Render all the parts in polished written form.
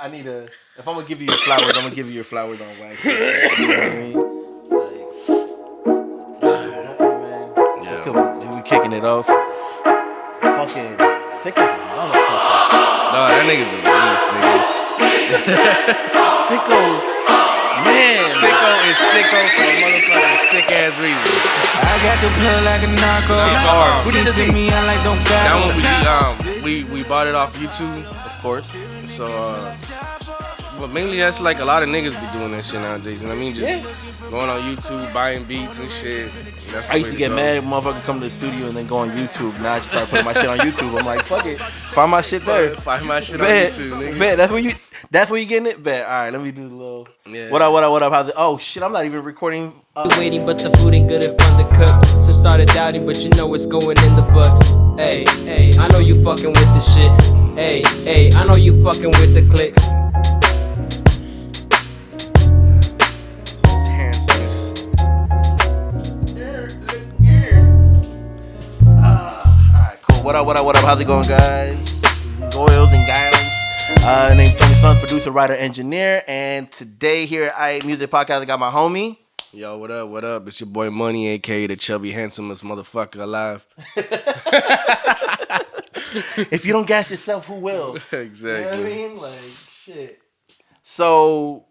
I need a. If I'm gonna give you your flowers, I'm gonna give you your flowers on wax. You know what I mean? Like, man. Yeah. Just cause we kicking it off. Fucking sick as a motherfucker. No, that nigga's a beast, nigga. Sicko, man. Sicko is sicko for a motherfucking sick ass reason. I got the plug like a knockoff. Who did the beat? Me, I like don't That one we bought it off YouTube. Of course. So but mainly that's like a lot of niggas be doing that shit nowadays. You know what I mean? Just going on YouTube, buying beats and shit. That's the I used way to get go. mad when motherfuckers come to the studio and then go on YouTube. Now I just start putting my shit on YouTube. I'm like, fuck it. Find my shit there. Find my shit Bet. on YouTube, nigga. Bet. That's where you getting it? Bet. All right, let me do the little. Yeah. What up? How's it? Oh shit, I'm not even recording. waiting, but the food ain't good in front of the cook. So started doubting, but you know it's going in the books. Hey, I know you fucking with the shit. Hey, I know you fucking with the click. Alright, cool. What up? How's it going, guys? Goyles and gals. Name's Tony Slums, producer, writer, engineer. And today here at iLL Music Podcast, I got my homie. Yo, what up? It's your boy Muhnee, aka the chubby, handsomest motherfucker alive. If you don't gas yourself, who will? Exactly. You know what I mean? Like, shit. So,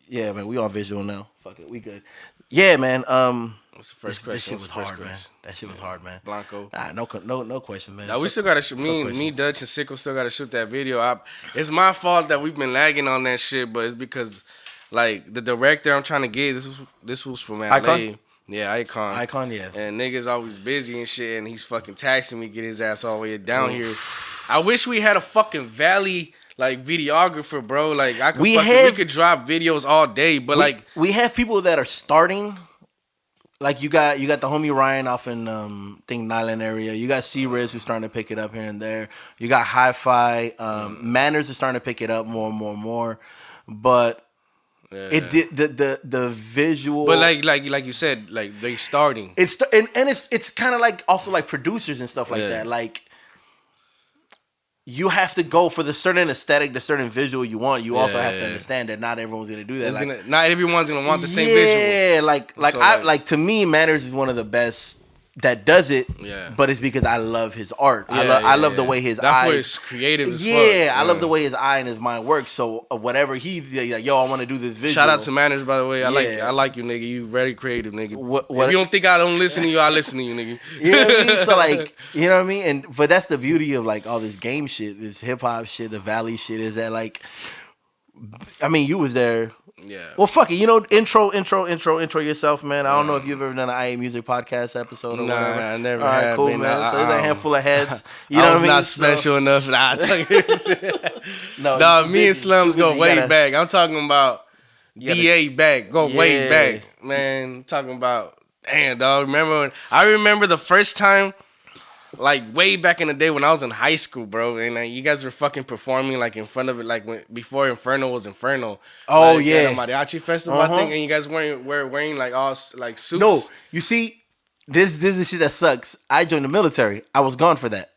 yeah, man, we on visual now. Fuck it, we good. Yeah, man. What's the first question? This shit was hard, man. That shit was hard, man. Blanco. Nah, no question, man. Now we still gotta shoot. Me, Dutch, and Sicko still gotta shoot that video. It's my fault that we've been lagging on that shit, but it's because like the director I'm trying to get. This was from LA. Icon? Yeah, Icon, yeah. And niggas always busy and shit, and he's fucking taxing me, get his ass all the way down here. I wish we had a fucking Valley like videographer, bro. Like we could drop videos all day, but we have people that are starting. Like you got the homie Ryan off in think Nyland area. You got C-Riz who's starting to pick it up here and there. You got Hi-Fi. Manners is starting to pick it up more and more. But it did the visual. But like you said, like they starting. It's kind of like also like producers and stuff like that. Like you have to go for the certain aesthetic, the certain visual you want. You also have to understand that not everyone's gonna do that. Not everyone's gonna want the same visual. Yeah, like to me, Manners is one of the best that does it. Yeah. But it's because I love his art. I love the way his That's eyes. where it's creative as fuck. I love the way his eye and his mind work. So whatever he's like, yo, I want to do this visual. Shout out to Manners, by the way. I like you, nigga. You very creative, nigga. If you don't think I don't listen to you, I listen to you, nigga. You know what I mean? So like, you know what I mean? But that's the beauty of like all this game shit, this hip hop shit, the Valley shit. Is that like, I mean, you was there. Yeah. Well, fuck it. You know, intro yourself, man. I don't know if you've ever done an iLL Music podcast episode or whatever. Nah, I never All right, have. cool, Man. man. So there's a handful of heads. You know I what was I mean? not special enough. Nah, I tell you this. No, me and Slums go way back. I'm talking about DA back. Go way back, man. Talking about, damn, dog. I remember the first time, like way back in the day when I was in high school, bro, and you guys were fucking performing like in front of it, like before Inferno was Inferno. Oh like, yeah, at the Mariachi Festival, I think, and you guys wearing like all like suits. No, you see, this is the shit that sucks. I joined the military. I was gone for that.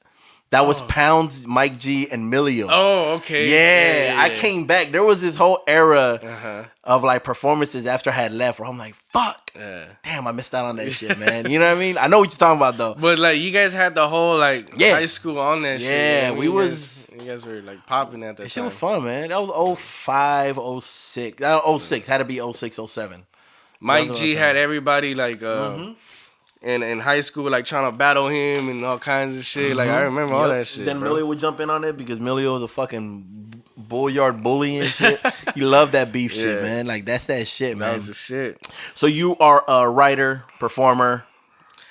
That was Pounds, Mike G, and Milio. Oh, okay. Yeah, I came back. There was this whole era of like performances after I had left where I'm like, fuck. Damn, I missed out on that shit, man. You know what I mean? I know what you're talking about, though. But like, you guys had the whole like high school on that shit. Yeah, you guys were like popping at that time. Shit was fun, man. That was 05, 06. 06. Had to be 06, 07. Mike G had everybody like in high school, like trying to battle him and all kinds of shit. Like I remember all that shit. Then Milio would jump in on it because Milio was a fucking bullyard bully and shit. He loved that beef shit, man. Like that's that shit, man. That's the shit. So you are a writer, performer,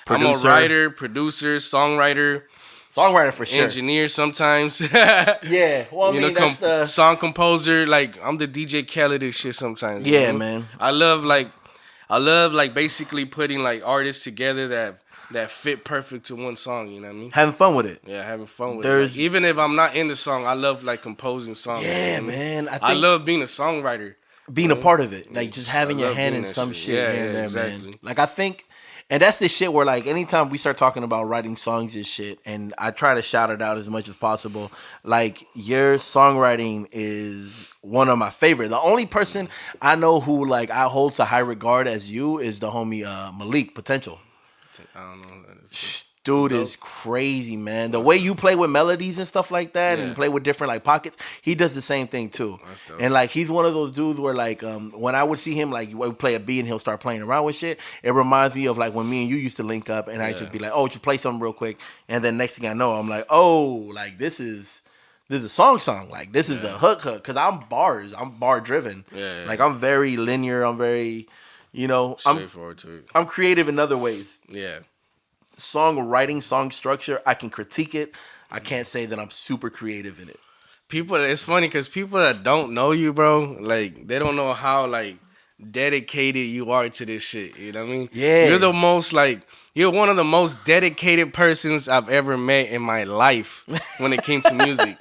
producer. I'm a writer, producer, songwriter for sure. Engineer sometimes. Yeah, well, I mean, that's song composer. Like I'm the DJ Khaled and shit sometimes. Yeah, man. I love basically putting like artists together that fit perfect to one song, you know what I mean? Having fun with it. Yeah, having fun with it. Like, even if I'm not in the song, I love like composing songs. Yeah, you know man. I love being a songwriter. Being a part of it. Like just having your hand in some shit here and there, man. Like I think And that's the shit where, like, anytime we start talking about writing songs and shit, and I try to shout it out as much as possible, like, your songwriting is one of my favorite. The only person I know who, like, I hold to high regard as you is the homie Malik Potential. I don't know who that is. Dude is crazy, man. The way you play with melodies and stuff like that, and play with different like pockets, he does the same thing too. And like he's one of those dudes where like when I would see him like would play a beat and he'll start playing around with shit, it reminds me of like when me and you used to link up and I just be like, oh, just play something real quick, and then next thing I know, I'm like, oh, like this is a song, like this is a hook, because I'm bar driven. Like I'm very linear, I'm very, straightforward to it. I'm creative in other ways. Yeah. Songwriting, song structure, I can critique it. I can't say that I'm super creative in it. It's funny because people that don't know you, bro, like they don't know how like dedicated you are to this shit. You know what I mean? Yeah. You're one of the most dedicated persons I've ever met in my life when it came to music.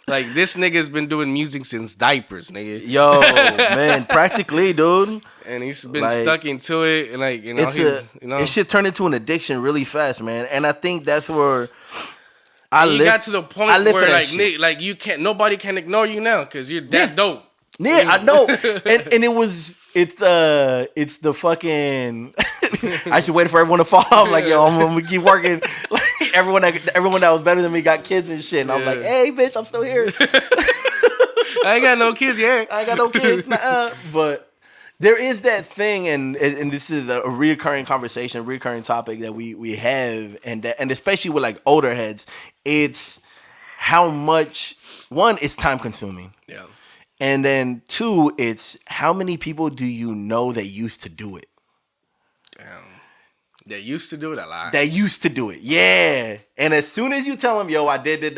Like this nigga's been doing music since diapers, nigga. Yo, man, practically, dude. And he's been like, stuck into it, and like it shit turned into an addiction really fast, man. And I think that's where you got to the point where like Nick, like you can't, nobody can ignore you now because you're that dope. Yeah, I know. And it's the fucking. I should wait for everyone to fall off. Like, yo, I'm gonna keep working. Like everyone that was better than me got kids and shit. And I'm like, hey, bitch, I'm still here. I ain't got no kids yet. I ain't got no kids. But there is that thing, and this is a reoccurring conversation, reoccurring topic that we have, and especially with like older heads, it's how much, one, it's time consuming. Yeah. And then two, it's how many people do you know that used to do it? Damn. They used to do it a lot. They used to do it, yeah. And as soon as you tell them, yo, I did it,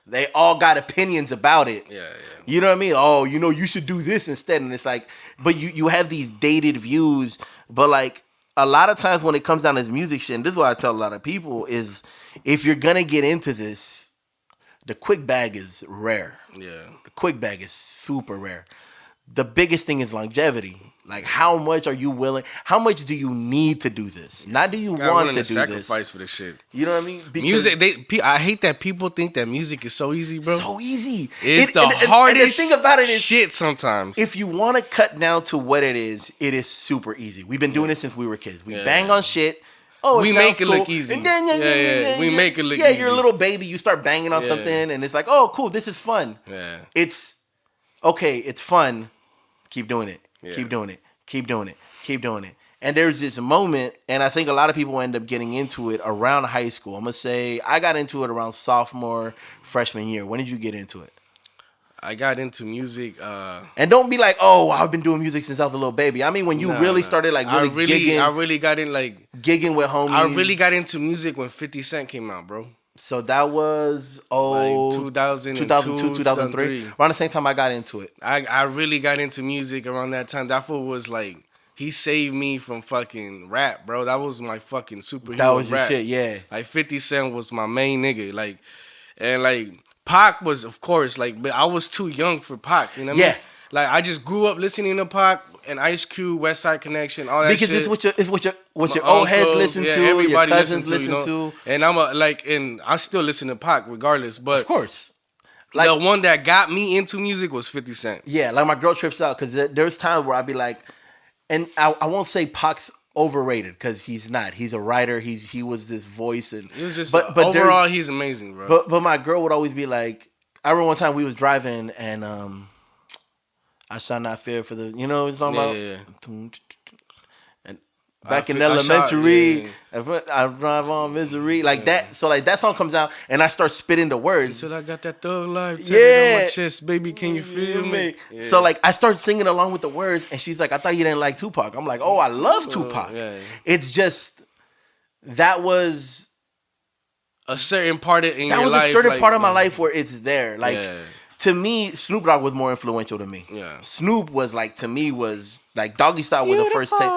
they all got opinions about it. Yeah. You know what I mean? Oh, you should do this instead. And it's like, but you have these dated views. But like a lot of times when it comes down to this music shit, and this is what I tell a lot of people, is if you're going to get into this, the quick bag is rare. Yeah. The quick bag is super rare. The biggest thing is longevity. Like, how much are you willing? How much do you need to do this? Not do you want to do sacrifice this. For this shit. You know what I mean? Because music. I hate that people think that music is so easy, bro. So easy. It's the hardest and the thing about it is, shit sometimes. If you want to cut down to what it is super easy. We've been doing it since we were kids. We bang on shit. Oh, we make it look easy. And then, we make it look easy. Yeah, you're a little baby. You start banging on something, and it's like, oh, cool, this is fun. Yeah. It's okay. It's fun. Keep doing it. Yeah. Keep doing it. Keep doing it. Keep doing it. And there's this moment, and I think a lot of people end up getting into it around high school. I'm going to say I got into it around sophomore, freshman year. When did you get into it? I got into music. And don't be like, oh, I've been doing music since I was a little baby. I mean, when you started like gigging. I really got in like. Gigging with homies. I really got into music when 50 Cent came out, bro. So that was like 2002, 2003. Around the same time I got into it. I really got into music around that time. That fool was like, he saved me from fucking rap, bro. That was my fucking superhero. That was your rap. shit, yeah. Like 50 Cent was my main nigga. Like, and like Pac was, of course, like, but I was too young for Pac. You know what I mean? Like I just grew up listening to Pac and Ice Cube, West Side Connection, all that shit. Because it's what your old heads listen to, your cousins listen to. And I'm and I still listen to Pac regardless. But of course. Like, the one that got me into music was 50 Cent. Yeah, like my girl trips out because there's times where I'd be like, and I won't say Pac's overrated because he's not. He's a writer. He was this voice and it was just but overall he's amazing, bro. But my girl would always be like, I remember one time we was driving and I shall not fear for the, you know what he's talking about? Yeah. And back in elementary, I drive on misery. Like that. So like that song comes out and I start spitting the words. Until I got that thug life on my chest, baby, can you feel me? Yeah. So like I start singing along with the words and she's like, I thought you didn't like Tupac. I'm like, oh, I love Tupac. It's just, that was a certain part in your life. That was a certain part of my life where it's there. Like, to me, Snoop Dogg was more influential to me. Yeah. Snoop was like, to me, was like Doggy Style was the first take.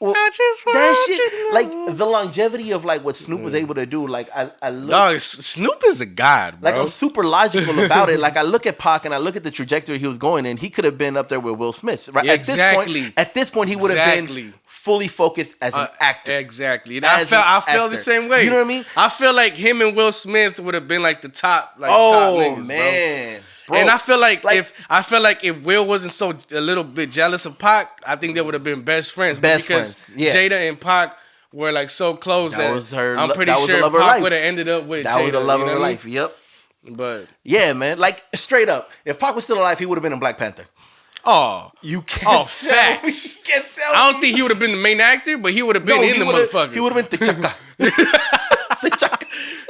Well, that shit, like the longevity of like what Snoop was able to do. Like I look, dog, Snoop is a god, bro. Like I'm super logical about it. Like I look at Pac and I look at the trajectory he was going in. He could have been up there with Will Smith, right? Yeah, exactly. At this point, he would have been fully focused as an actor. Exactly. And I felt the same way. You know what I mean? I feel like him and Will Smith would have been like the top, top niggas, man. Bro. And I feel like if Will wasn't so a little bit jealous of Pac, I think they would have been best friends. Because Jada and Pac were like so close that I'm pretty sure Pac would have ended up with Jada. That was the love of her life. Yep. But yeah, man, like straight up, if Pac was still alive, he would have been in Black Panther. Oh, you can't. Facts. You can't tell. I don't think he would have been the main actor, but he would have been in the motherfucker. He would have been T'Chaka.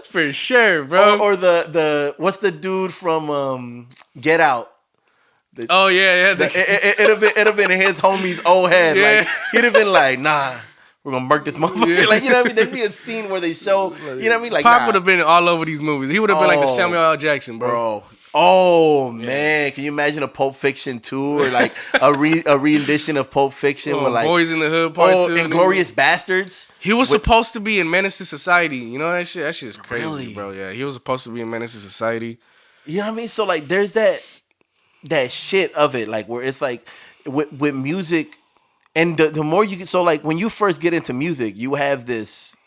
For sure, bro. Or the what's the dude from Get Out? It'd have been in his homie's old head. Yeah. Like he'd have been like, nah. We're gonna murk this motherfucker. Yeah. Like, you know what I mean? There'd be a scene where they show, you know what I mean? Like, Pac would have been all over these movies. He would have been like the Samuel L. Jackson, bro. Oh man, can you imagine a Pulp Fiction 2 or like a rendition of Pulp Fiction with like Boys in the Hood Part 2, Inglourious Bastards? He was supposed to be in Menace to Society. You know that shit? That shit is crazy, bro. Yeah, he was supposed to be in Menace to Society. You know what I mean? So like, there's that shit of it, like where it's like with music. And the more you get, so like when you first get into music, you have this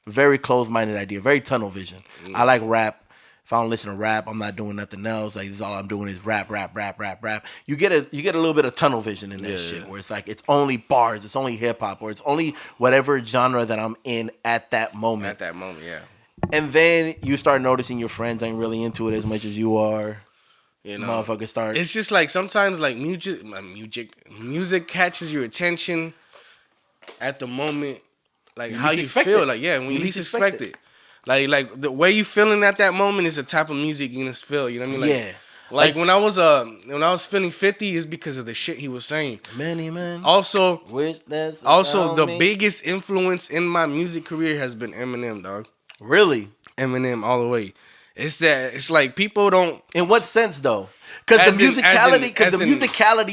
very closed-minded idea, very tunnel vision. I like rap. If I don't listen to rap, I'm not doing nothing else. Like, this is all I'm doing is rap. You get a little bit of tunnel vision in that shit, where it's like it's only bars, it's only hip hop, or it's only whatever genre that I'm in at that moment. At that moment, yeah. And then you start noticing your friends ain't really into it as much as you are. You know, motherfuckers start. It's just like sometimes like music catches your attention at the moment, like how you feel. Like when you least expect it. Like the way you feeling at that moment is the type of music you gonna feel. You know what I mean? Like when I was feeling 50 is because of the shit he was saying. Many men. Also, the biggest influence in my music career has been Eminem, dog. Really? Eminem all the way. It's like people don't. In what sense though? Because the musicality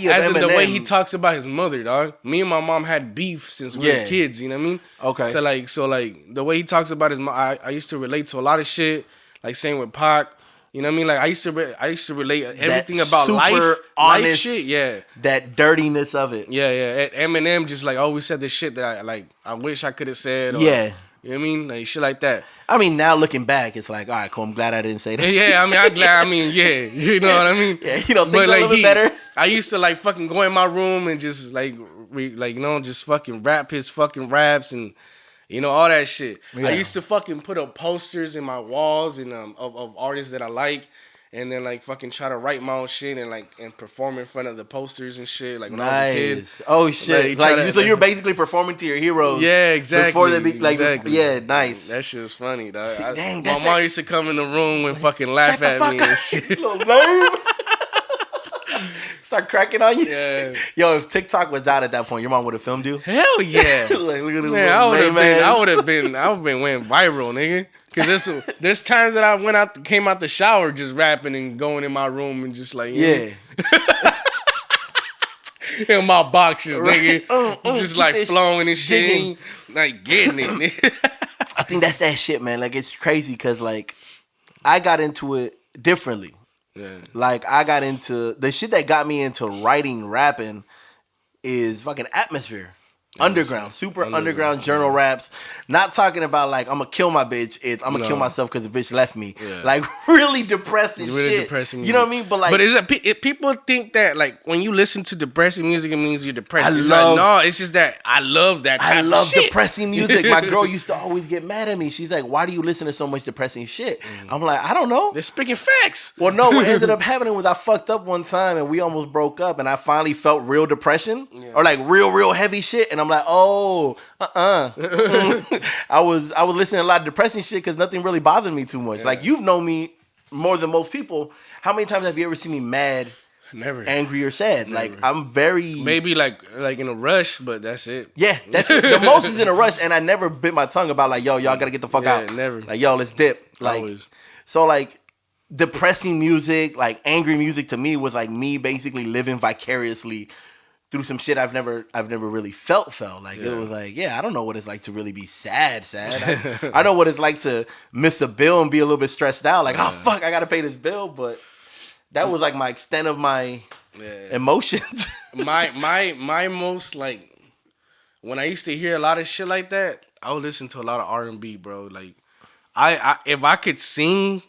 of Eminem, the way he talks about his mother, dog. Me and my mom had beef since we were kids. You know what I mean? Okay. So the way he talks about his mom, I used to relate to a lot of shit. Like same with Pac. You know what I mean? Like I used to relate everything about life, honest, life shit. Yeah. That dirtiness of it. Yeah. Eminem just like always said this shit that I wish I could have said. You know what I mean? Like shit like that. I mean, now looking back, it's like, all right, cool. I'm glad I didn't say that. Yeah, I mean, I'm glad. I mean, yeah, you know what I mean. Yeah, you know, think a little bit better. I used to like fucking go in my room and just like just fucking rap his fucking raps and all that shit. Yeah. I used to fucking put up posters in my walls and of artists that I like. And then like fucking try to write my own shit and perform in front of the posters and shit like when I was a kid. Oh shit! So you're basically performing to your heroes. Yeah, exactly. Before they be like, yeah, nice. That shit was funny, dog. Dang, my mom used to come in the room and fucking laugh at me and shit. Little nerd. Start cracking on you. Yeah. Yo, if TikTok was out at that point, your mom would have filmed you. Hell yeah. Like, look at man, I would have been went viral, nigga. Cause there's times that I came out the shower just rapping and going in my room and just like in my boxes, nigga, just like flowing and shit, like getting it. Nigga. I think that's that shit, man. Like it's crazy because like I got into it differently. Yeah. Like I got into the shit that got me into writing, rapping is fucking atmosphere. Underground, super underground journal raps. Not talking about like I'm gonna kill my bitch. It's I'm gonna kill myself because the bitch left me. Yeah. Like really depressing shit. Depressing you know what I mean? But is it people think that like when you listen to depressing music, it means you're depressed. It's just that I love that type of shit. Depressing music. My girl used to always get mad at me. She's like, "Why do you listen to so much depressing shit?" I'm like, I don't know. They're speaking facts. Well, no. What ended up happening was I fucked up one time and we almost broke up, and I finally felt real depression or like real heavy shit, and I'm like, oh, I was listening to a lot of depressing shit because nothing really bothered me too much. Yeah. Like you've known me more than most people. How many times have you ever seen me mad, never, angry, or sad? Never. Like I'm very maybe like in a rush, but that's it. Yeah, that's it. The most is in a rush, and I never bit my tongue about like, yo, y'all gotta get the fuck out. Never. Like yo, let's dip. Like always. So like depressing music, like angry music to me was like me basically living vicariously through some shit I've never really felt. Like it was like, I don't know what it's like to really be sad. I know what it's like to miss a bill and be a little bit stressed out. Like, oh fuck, I gotta pay this bill. But that was like my extent of my emotions. my most like when I used to hear a lot of shit like that, I would listen to a lot of R&B, bro. Like, I if I could sing,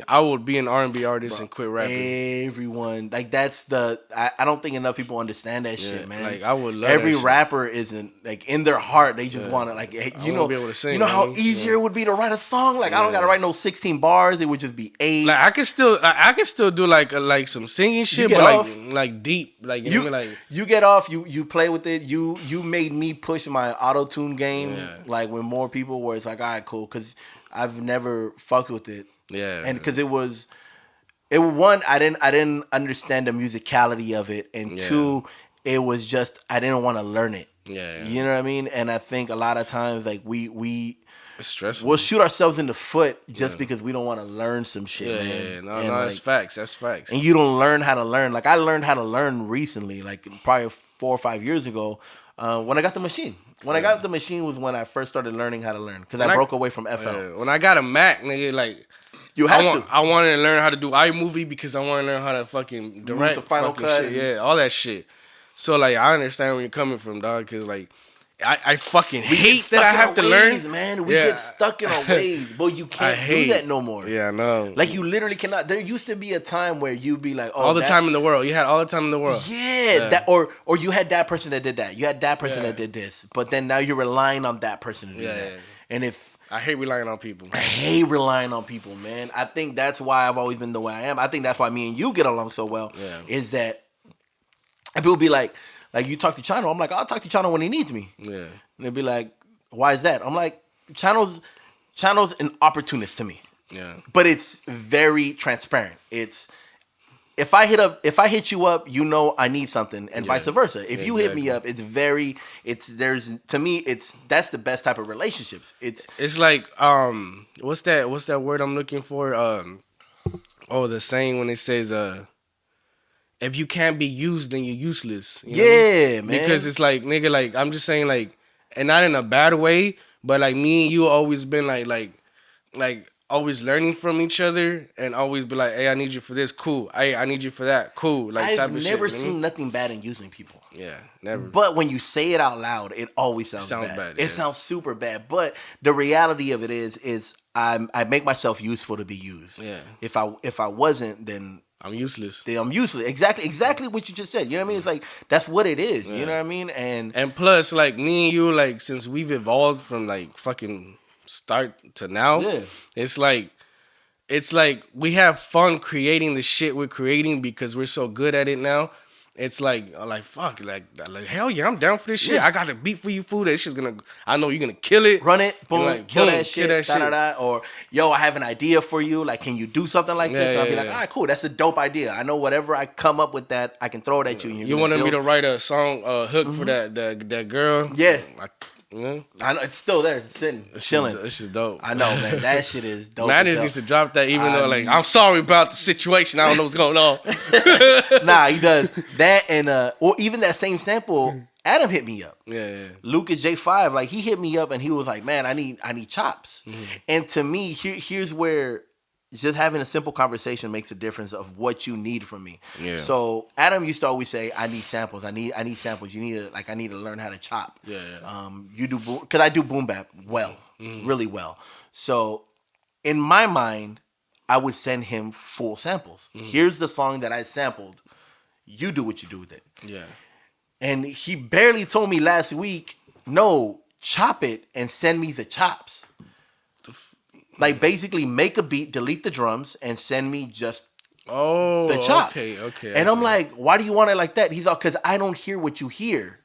I would be an R&B artist and quit rapping. Everyone, like that's the I don't think enough people understand that shit, man. Like I would love every that shit. rapper isn't like in their heart they just want to like you know be able to sing, you know how man. easier it would be to write a song. Like I don't gotta write no 16 bars. It would just be 8. Like I could still do like some singing shit, get but off. like deep, like you know what I mean? Like you get off, you play with it. You made me push my auto tune game like when more people where it's like all right cool because I've never fucked with it. Yeah. And because it one, I didn't understand the musicality of it, and 2, it was just I didn't want to learn it. Yeah. You know what I mean? And I think a lot of times like we it's stressful. we'll shoot ourselves in the foot just because we don't want to learn some shit, man. Yeah, no, and that's facts. That's facts. And you don't learn how to learn. Like I learned how to learn recently, like probably 4 or 5 years ago, when I got the machine. When I got the machine was when I first started learning how to learn because I broke away from FL. When I got a Mac, nigga, like you have to. I wanted to learn how to do iMovie because I want to learn how to fucking direct the Final Cut. Shit. Yeah, all that shit. So like, I understand where you're coming from, dog. Because like, I fucking hate that I have to learn. Man, we get stuck in our ways, but you can't do that no more. Yeah, I know. Like you literally cannot. There used to be a time where you'd be like, "Oh, all the time in the world." You had all the time in the world. Yeah, that or you had that person that did that. You had that person that did this, but then now you're relying on that person to do that. And if I hate relying on people. I hate relying on people, man. I think that's why I've always been the way I am. I think that's why me and you get along so well. Yeah. Is that and people be like you talk to Chano. I'm like, I'll talk to Chano when he needs me. Yeah. And they'd be like, why is that? I'm like, Chano's an opportunist to me. Yeah. But it's very transparent. It's if I hit you up, you know I need something, and vice versa. If you hit me up, that's the best type of relationships. It's like what's that word I'm looking for? The saying when it says if you can't be used, then you're useless. You know? Man. Because it's like, nigga, like, I'm just saying, like, and not in a bad way, but, like, me and you always been, like, always learning from each other and always be like, hey, I need you for this. Cool. Hey, I need you for that. Cool. Like, I've type of never shit, seen nothing bad in using people. Yeah, never. But when you say it out loud, it always sounds bad. It sounds super bad. But the reality of it is I make myself useful to be used. Yeah. If I wasn't, then I'm useless. I'm useless. Exactly what you just said. You know what I mean? It's like that's what it is. Yeah. You know what I mean? And plus, like me and you, like since we've evolved from like fucking start to now, it's like we have fun creating the shit we're creating because we're so good at it now. It's like fuck, like hell yeah, I'm down for this shit. I got a beat for you, fool. That shit's I know you're gonna kill it. Run it, boom, kill that shit. Or yo, I have an idea for you. Like, can you do something like this? And I'll be like, all right, cool. That's a dope idea. I know whatever I come up with that, I can throw it at you. You wanted me to write a song, hook for that girl? Yeah. I know it's still there, sitting, chilling. This is dope. I know, man. That shit is dope. Madness needs to drop that, even though, like, I'm sorry about the situation. I don't know what's going on. Nah, he does that, and or even that same sample. Adam hit me up. Yeah. Lucas J5, like he hit me up, and he was like, "Man, I need chops." Mm-hmm. And to me, here's where just having a simple conversation makes a difference of what you need from me. Yeah. So Adam used to always say, "I need samples. I need samples. I need to learn how to chop." Yeah. You do because I do boom bap well, really well. So in my mind, I would send him full samples. Mm-hmm. Here's the song that I sampled. You do what you do with it. Yeah. And he barely told me last week, no, chop it and send me the chops. Like basically make a beat, delete the drums, and send me just the chop. Okay. And I'm like, why do you want it like that? He's all, because I don't hear what you hear.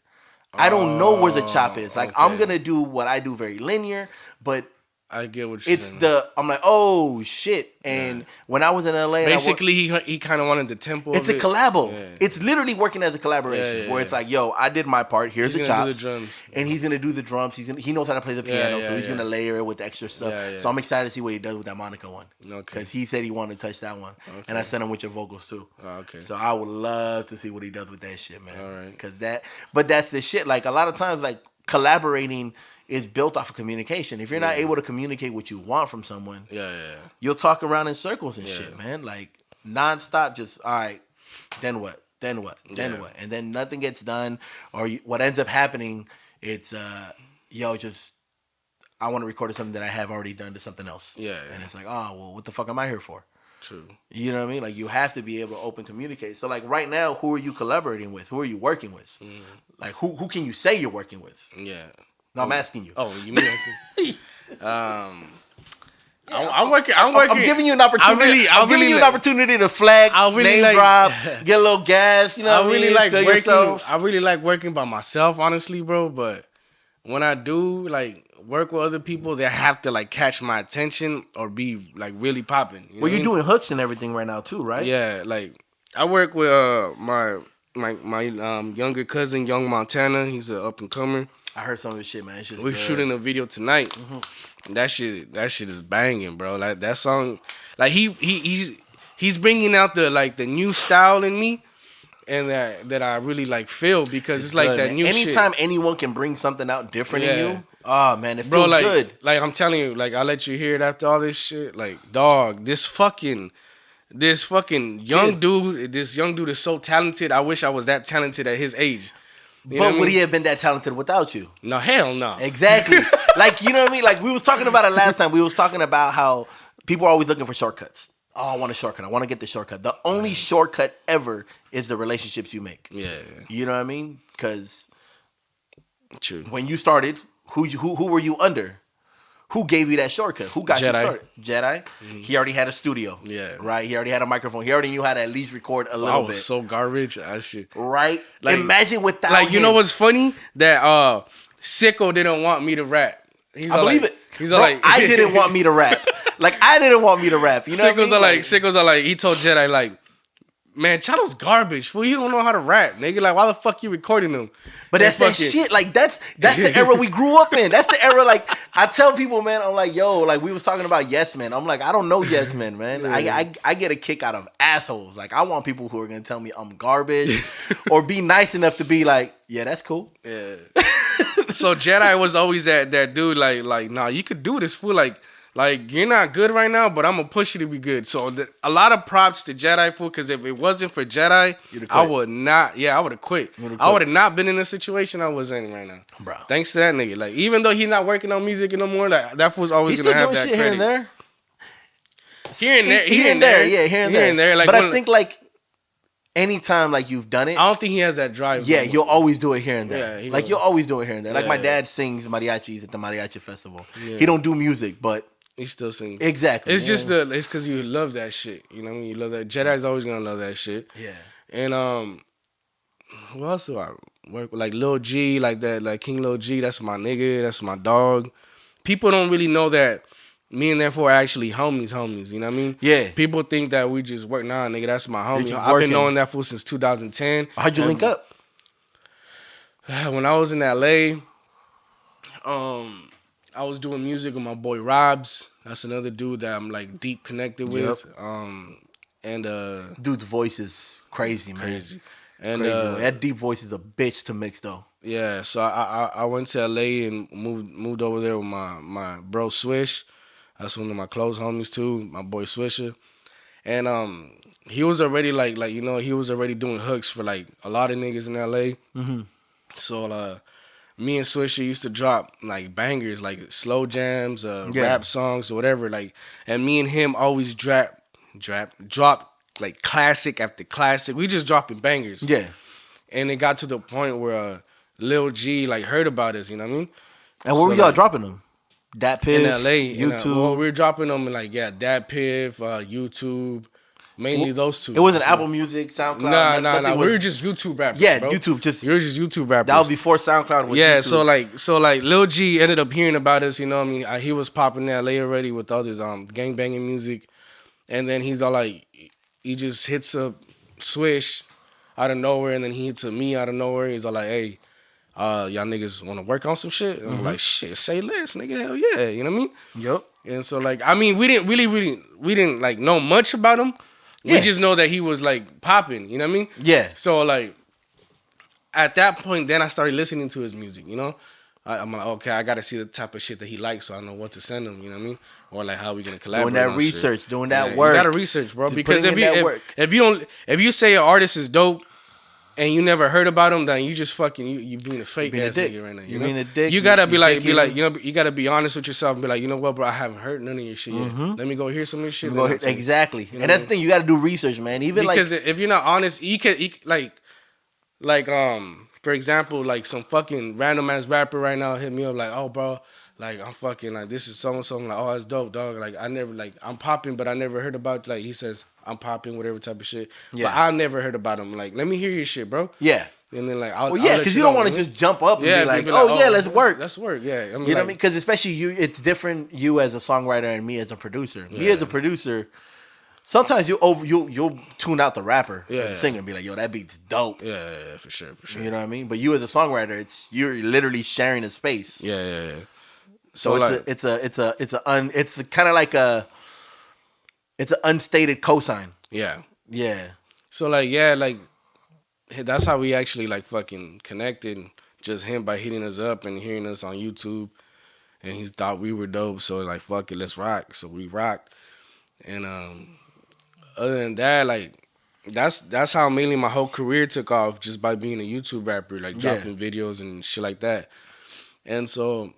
I don't know where the chop is. Like, I'm going to do what I do very linear, but I get what you're saying. I'm like, oh shit. And when I was in LA, basically he kind of wanted the tempo. It's a collabo. Yeah. It's literally working as a collaboration where it's like, yo, I did my part. Here's the chops, and he's gonna do the drums. He knows how to play the piano, so he's gonna layer it with the extra stuff. So I'm excited to see what he does with that Monica one. Because he said he wanted to touch that one, and I sent him with your vocals too. So I would love to see what he does with that shit, man. All right. But that's the shit. Like a lot of times, like collaborating is built off of communication. If you're not able to communicate what you want from someone, you'll talk around in circles and shit, man. Like nonstop, just all right. Then what? And then nothing gets done. Or what ends up happening It's yo, just I want to record something that I have already done to something else. Yeah. And it's like, oh well, what the fuck am I here for? True. You know what I mean? Like you have to be able to open communicate. So like right now, who are you collaborating with? Who are you working with? Like who can you say you're working with? Yeah. No, I'm asking you. Oh, you mean? I'm working. I'm giving you an opportunity. I'm giving you an opportunity to flex, name like, drop, get a little gas. You know, I really like working. Yourself. I really like working by myself, honestly, bro. But when I do like work with other people, they have to like catch my attention or be like really popping. Well, you're doing hooks and everything right now too, right? Yeah, like I work with my younger cousin, Young Montana. He's an up and comer. I heard some of his shit, man. It's just We're good. shooting a video tonight. That shit is banging, bro. Like that song, like he's bringing out the new style in me, and that I really like feel because it's like good, that man. new shit. Anytime anyone can bring something out different in you, oh man, it feels like, good. Like I'm telling you, like I'll let you hear it after all this shit. Like dog, this fucking young dude is so talented. I wish I was that talented at his age. But would he have been that talented without you? No, hell no. Exactly. Like, you know what I mean? Like, we was talking about it last time. We was talking about how people are always looking for shortcuts. Oh, I want a shortcut. I want to get the shortcut. The only shortcut ever is the relationships you make. Yeah. You know what I mean? Because when you started, who were you under? Who gave you that shortcut? Who got you started? Jedi. Mm-hmm. He already had a studio. Yeah. Right? He already had a microphone. He already knew how to at least record a little bit. I was so garbage. That shit. Right? Like, imagine without like, you him. know what's funny? That Sicko didn't want me to rap. I believe it. He's like, I didn't want me to rap. Like, I didn't want me to rap. You know what I mean? Sickos are like, he told Jedi, like, man, Chano's garbage. Fool, you don't know how to rap, nigga. Like, why the fuck you recording them? But that's that shit. Like, that's the era we grew up in. That's the era, like, I tell people, man, I'm like, yo, like, we was talking about Yes Men. I'm like, I don't know Yes Men, man. I get a kick out of assholes. Like, I want people who are going to tell me I'm garbage or be nice enough to be like, yeah, that's cool. Yeah. So Jedi was always that dude, like, nah, you could do this, fool. Like, you're not good right now, but I'm going to push you to be good. So, a lot of props to Jedi, fool, because if it wasn't for Jedi, I would not, I would have quit. I would have not been in the situation I was in right now. Bro. Thanks to that nigga. Like, even though he's not working on music no more, like, that fool's always going to have that credit. Here and there. Here and there. Yeah, here and there. Like, but I think, like, anytime, like, you've done it. I don't think he has that drive. Yeah, you'll always do it here and there. Yeah, like, you'll always do it here and there. Like, my dad sings mariachis at the mariachi festival. Yeah. He don't do music, but he still sings. Exactly. It's just it's because you love that shit. You know what I mean? You love that. Jedi's always gonna love that shit. Yeah. And who else do I work with? Like Lil G, like that, like King Lil G. That's my nigga. That's my dog. People don't really know that me and therefore are actually homies. You know what I mean? Yeah. People think that we just work. Nah, nigga, that's my homie. I've been knowing that fool since 2010. How'd you link up? When I was in LA, I was doing music with my boy Robs. That's another dude that I'm like deep connected with. Dude's voice is crazy, man. Crazy. And that deep voice is a bitch to mix though. Yeah, so I went to LA and moved over there with my bro Swish. That's one of my close homies too, my boy Swisher. And he was already like he was already doing hooks for like a lot of niggas in LA. Mm-hmm. So me and Swisher used to drop like bangers, like slow jams, rap songs or whatever. Like, and me and him always drop like classic after classic. We just dropping bangers. Yeah. And it got to the point where Lil G like heard about us. You know what I mean? And where were y'all dropping them? Dat Piff, in LA, YouTube. Well, we were dropping them in like Dat Piff, YouTube. Mainly those two. It wasn't Apple Music, SoundCloud. Nah. We were just YouTube rappers. Yeah, bro. YouTube. We were just YouTube rappers. That was before SoundCloud was YouTube. So like Lil G ended up hearing about us. You know what I mean? He was popping in LA already with all this gangbanging music, and then he's all like, he just hits up Swish out of nowhere, and then he hits up me out of nowhere. He's all like, hey, y'all niggas want to work on some shit? And I'm like, shit, say less, nigga. Hell yeah. You know what I mean? Yep. And so like, I mean, we didn't like know much about him. We just know that he was like popping, you know what I mean? Yeah. So like, at that point, then I started listening to his music, you know? I'm like, okay, I got to see the type of shit that he likes so I know what to send him, you know what I mean? Or like how we going to collaborate doing that on research, shit. doing that work. You got to research, bro. Because if you say an artist is dope, and you never heard about him, then you just fucking you being a fake ass nigga right now. You being a dick. You gotta be like, you gotta be honest with yourself and be like, you know what, bro, I haven't heard none of your shit yet. Let me go hear some of your shit. Exactly, and that's the thing. You got to do research, man. Even because if you're not honest, you can for example, like some fucking random ass rapper right now hit me up like, oh, bro. Like, I'm fucking, like, this is so and so. I'm like, oh, that's dope, dog. Like, I never, like, I'm popping, but I never heard about, like, he says, I'm popping, whatever type of shit. Yeah. But I never heard about him. Like, let me hear your shit, bro. Yeah. And then, like, because you don't want to just jump up and be like, oh, yeah, let's work. Let's work, yeah. You know what I mean? Because especially you, it's different, you as a songwriter and me as a producer. Yeah. Me as a producer, sometimes you'll tune out the rapper, the singer, and be like, "Yo, that beat's dope." Yeah, for sure. You know what I mean? But you as a songwriter, you're literally sharing a space. Yeah. So it's kind of like it's an unstated cosign. Yeah. So like that's how we actually like fucking connected. Just him by hitting us up and hearing us on YouTube, and he thought we were dope. So like, fuck it, let's rock. So we rocked, and other than that, like, that's how mainly my whole career took off, just by being a YouTube rapper, like dropping videos and shit like that. And so,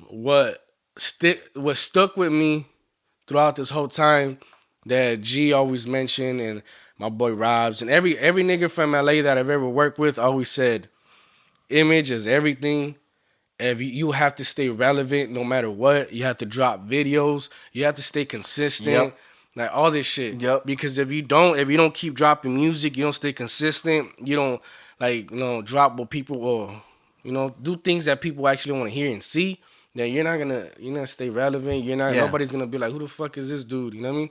what stuck with me throughout this whole time that G always mentioned, and my boy Robs, and every nigga from LA that I've ever worked with always said, image is everything. If you have to stay relevant no matter what. You have to drop videos. You have to stay consistent. Yep. Like all this shit. Yep. Because if you don't keep dropping music, you don't stay consistent, you don't drop what people will, do things that people actually want to hear and see, then you're not gonna stay relevant. Nobody's gonna be like, who the fuck is this dude? You know what I mean?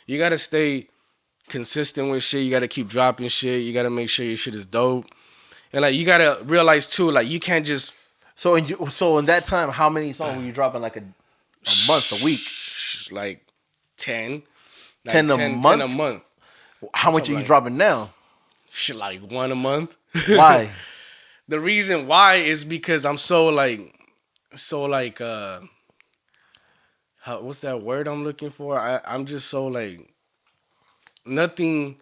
You gotta stay consistent with shit. You gotta keep dropping shit. You gotta make sure your shit is dope. And like you gotta realize too, like you can't just So in that time, how many songs were you dropping? Like a month, a week? Like 10. Like 10 a month? 10 a month. How much are you dropping now? Shit, like 1 a month. Why? The reason why is because I'm so what's that word I'm looking for? I'm just so like nothing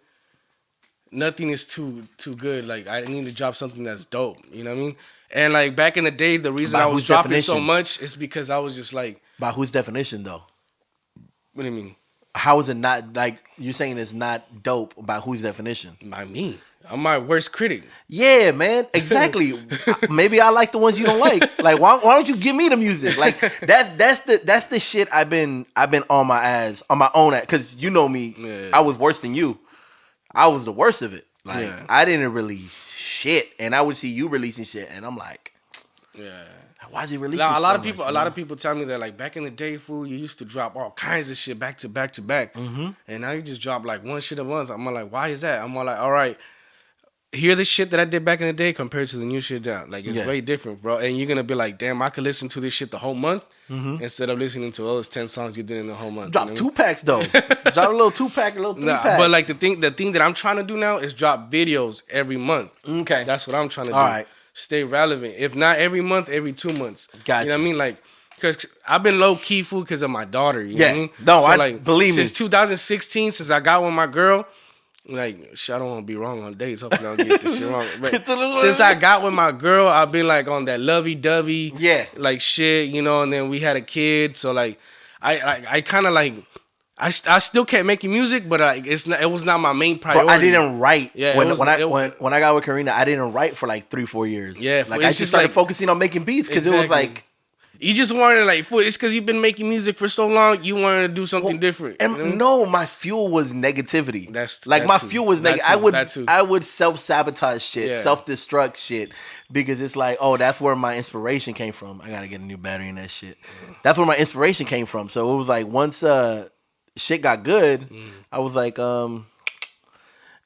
is too good. Like I need to drop something that's dope. You know what I mean? And like back in the day, the reason I was dropping so much is because I was just like. By whose definition though? What do you mean? How is it not, like, you're saying it's not dope by whose definition? By me. I'm my worst critic. Yeah, man. Exactly. Maybe I like the ones you don't like. Like, why don't you give me the music? Like, that's the shit I've been on my ass, on my own, because you know me. Yeah. I was worse than you. I was the worst of it. Like, I didn't release shit, and I would see you releasing shit, and I'm like, why is he releasing? Now, a lot of people tell me that like back in the day, fool, you used to drop all kinds of shit back to back to back, and now you just drop like one shit a month. I'm like, why is that? I'm like, all right, hear the shit that I did back in the day compared to the new shit now. Like it's way different, bro. And you're gonna be like, damn, I could listen to this shit the whole month instead of listening to those 10 songs you did in the whole month. Drop 2 packs though. Drop a little 2-pack, a little 3-pack. But like the thing that I'm trying to do now is drop videos every month. Okay, that's what I'm trying to do. All right. Stay relevant. If not every month, every 2 months. Gotcha. You know what I mean? Like, because I've been low key fool because of my daughter. You know what I mean? No, so, believe me. Since 2016, since I got with my girl, like, shit, I don't want to be wrong on dates. Hopefully I don't get this shit wrong. But since I got with my girl, I've been like on that lovey-dovey, like shit, and then we had a kid. So like, I kind of like. I still kept making music, but it was not my main priority. But I didn't write. Yeah, when I got with Karina, I didn't write for like 3-4 years. Yeah, like I just started focusing on making beats because it was like you just wanted it's because you've been making music for so long. You wanted to do something different. And no, my fuel was negativity. That's like my fuel was negative. I would self-sabotage shit, self-destruct shit because it's like, oh, that's where my inspiration came from. I gotta get a new battery in that shit. That's where my inspiration came from. So it was like once shit got good, I was like, I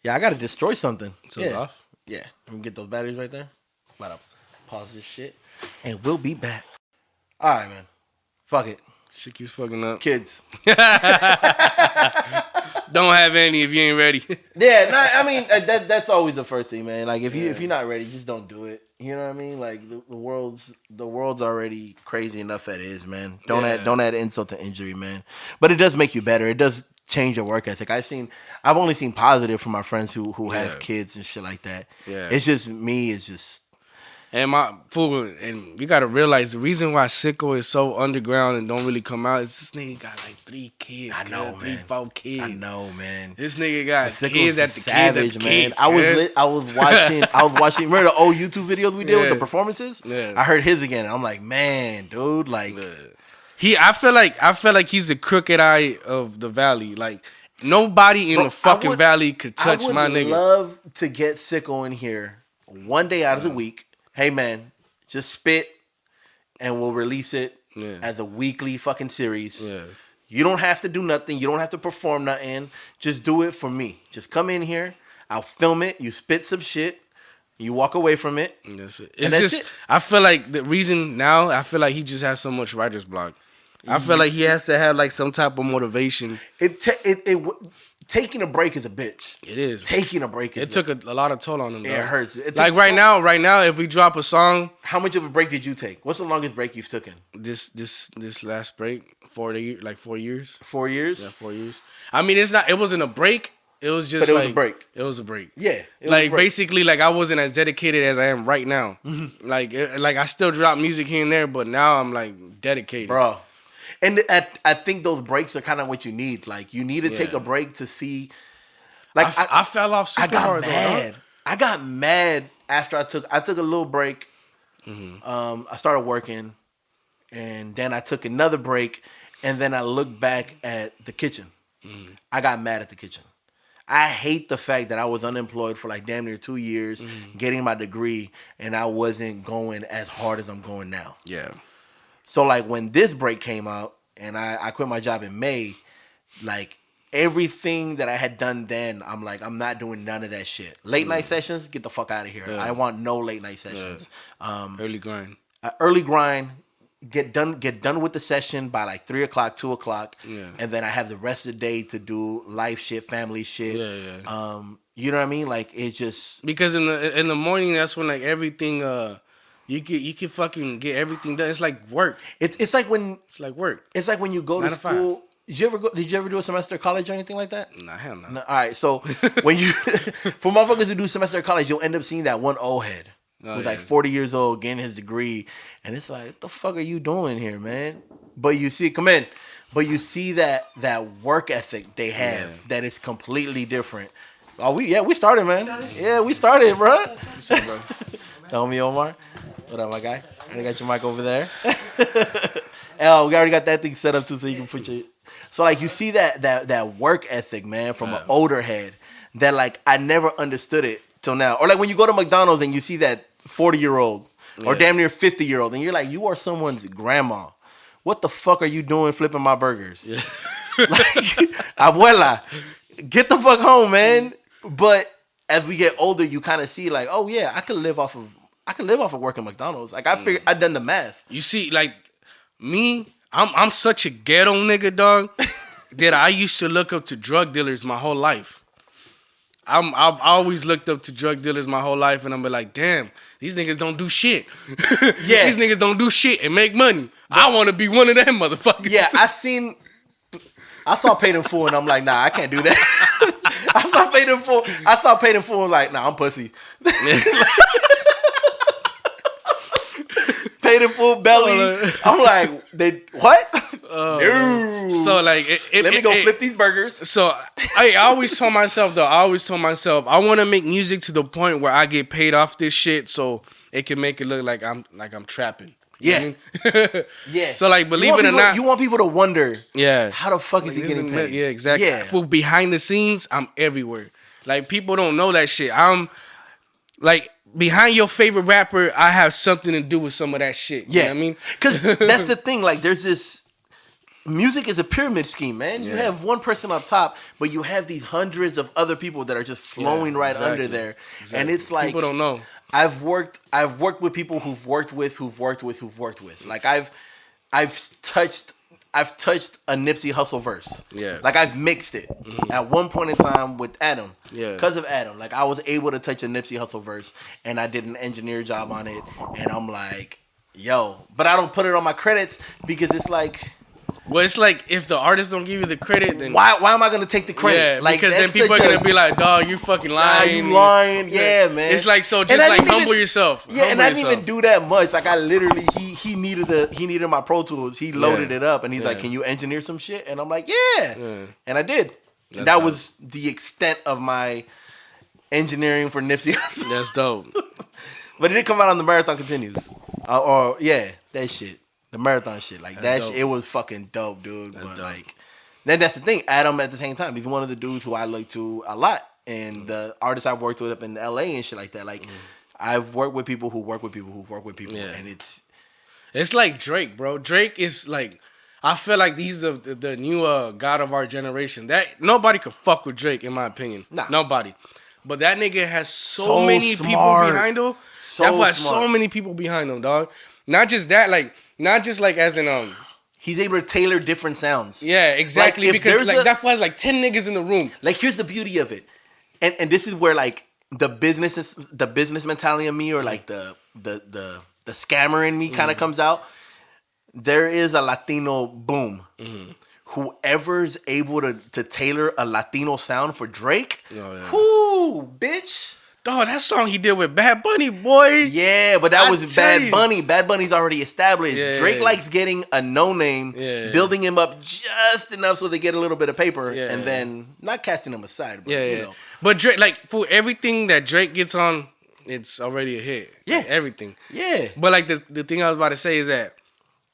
gotta destroy something. So it's off? Yeah. Let me get those batteries right there. About to pause this shit. And we'll be back. Alright, man. Fuck it. Shit keeps fucking up. Kids. Don't have any if you ain't ready. Yeah, I mean that's always the first thing, man. Like if you're not ready, just don't do it. You know what I mean? Like the world's already crazy enough as it is, man. Don't add insult to injury, man. But it does make you better. It does change your work ethic. I've only seen positive from my friends who have kids and shit like that. Yeah. It's just me. It's just. And my fool, and you gotta realize the reason why Sicko is so underground and don't really come out is this nigga got like 3 kids. I know, man. 3, 4 kids. I know, man. This nigga got Sicko's kids at the savage, kids at the man. kids. I was watching. Remember the old YouTube videos we did with the performances? Yeah. I heard his again. I'm like, man, dude, like. I feel like he's the crooked eye of the valley. Like nobody in the fucking valley could touch my nigga. I would love to get Sicko in here one day out of the week. Hey man, just spit, and we'll release it as a weekly fucking series. Yeah. You don't have to do nothing. You don't have to perform nothing. Just do it for me. Just come in here. I'll film it. You spit some shit. You walk away from it. And that's it. It's just I feel like the reason now I feel like he just has so much writer's block. I feel like he has to have like some type of motivation. Taking a break is a bitch. It is. Taking a break is It took a lot of toll on him. It hurts. Like right now, if we drop a song. How much of a break did you take? What's the longest break you've taken? This last break, 4 years. 4 years? Yeah, 4 years. I mean, it wasn't a break. It was just was a break. It was a break. Yeah. Like basically, like I wasn't as dedicated as I am right now. Mm-hmm. Like I still drop music here and there, but now I'm like dedicated, bro. And I think those breaks are kind of what you need. Like you need to take a break to see. Like I fell off super hard. I got mad after I took a little break. Mm-hmm. I started working, and then I took another break, and then I looked back at the kitchen. Mm-hmm. I got mad at the kitchen. I hate the fact that I was unemployed for like damn near 2 years, getting my degree, and I wasn't going as hard as I'm going now. Yeah. So like when this break came out and I quit my job in May, like everything that I had done then, I'm like, I'm not doing none of that shit. Late night sessions, get the fuck out of here. I want no late night sessions. Early grind. Early grind. Get done with the session by like 3 o'clock, 2 o'clock, and then I have the rest of the day to do life shit, family shit. Yeah. You know what I mean? Like it's just because in the morning that's when like everything you can fucking get everything done. It's like work. It's like when work. It's like when you go to school. Did you ever do a semester of college or anything like that? Nah, hell no. All right, so when you for motherfuckers who do semester of college, you'll end up seeing that one old head. Who's like 40 years old, getting his degree, and it's like, what the fuck are you doing here, man? But you see, but you see that work ethic they have that is completely different. Oh, we started, man. Yeah, we started, bro. Homie Omar, what up, my guy? I already got your mic over there. Oh, we already got that thing set up too, so you can put your. So like you see that work ethic, man, from an older head that like I never understood it till now. Or like when you go to McDonald's and you see that 40-year-old or damn near 50-year-old, and you're like, you are someone's grandma. What the fuck are you doing flipping my burgers? Yeah. Like, abuela, get the fuck home, man. But as we get older, you kind of see like, oh yeah, I could live off of working McDonald's. Like I figured I'd done the math. You see, like me, I'm such a ghetto nigga, dog, that I used to look up to drug dealers my whole life. I've always looked up to drug dealers my whole life, and I'm like, damn, these niggas don't do shit. Yeah, these niggas don't do shit and make money. I want to be one of them motherfuckers. Yeah, I saw Paid in Full, and I'm like, nah, I can't do that. I saw Paid in Full, like, nah, I'm pussy. Paid in Full belly. I'm like, what? No. So like, let me go flip these burgers. So I always told myself, I want to make music to the point where I get paid off this shit, so it can make it look like I'm trapping. You know what I mean? Yeah. So like, believe it or not, you want people to wonder, how the fuck is he getting paid? Yeah, exactly. Yeah. Well, behind the scenes, I'm everywhere. Like people don't know that shit. I'm like. Behind your favorite rapper, I have something to do with some of that shit. You know what I mean? Because that's the thing. Like, there's this... Music is a pyramid scheme, man. Yeah. You have one person up top, but you have these hundreds of other people that are just flowing under there. Exactly. And it's like... People don't know. I've worked with people who've worked with. Like, I've touched a Nipsey Hussle verse. Yeah. Like I've mixed it at one point in time with Adam. Yeah. Because of Adam. Like I was able to touch a Nipsey Hussle verse and I did an engineer job on it. And I'm like, yo. But I don't put it on my credits because it's like, Well, it's like if the artist don't give you the credit, then why am I gonna take the credit? Yeah, like, because then people are gonna be like, "Dog, you fucking lying." You lying? Yeah, man. It's like so. Just like humble yourself. Yeah, and I didn't even do that much. Like I literally, he needed my Pro Tools. He loaded it up, and he's like, "Can you engineer some shit?" And I'm like, "Yeah," and I did. And that was the extent of my engineering for Nipsey. That's dope. But it did come out on the Marathon Continues, that shit. The marathon shit, like that shit, it was fucking dope, dude. But dope. Like, then that's the thing. Adam, at the same time, he's one of the dudes who I look to a lot, and the artists I've worked with up in LA and shit like that. Like, I've worked with people who work with people who've worked with people, and it's like Drake, bro. Drake is like, I feel like he's the new god of our generation. That nobody could fuck with Drake, in my opinion. Nah. Nobody. But that nigga has so many people behind him. That's why so many people behind him, dog. Not just that, not just as in he's able to tailor different sounds. Yeah, exactly. Like, because that has like 10 niggas in the room. Like, here's the beauty of it, and this is where like the business mentality of me, or like the scammer in me kind of comes out. There is a Latino boom. Whoever's able to tailor a Latino sound for Drake, whoo, bitch. Dog, that song he did with Bad Bunny, boy. Yeah, but that was Bad Bunny. Bad Bunny's already established. Yeah, Drake likes getting a no-name, building him up just enough so they get a little bit of paper, and then not casting him aside. But, you know. But Drake, like, for everything that Drake gets on, it's already a hit. Yeah. Like, everything. Yeah. But, like, the thing I was about to say is that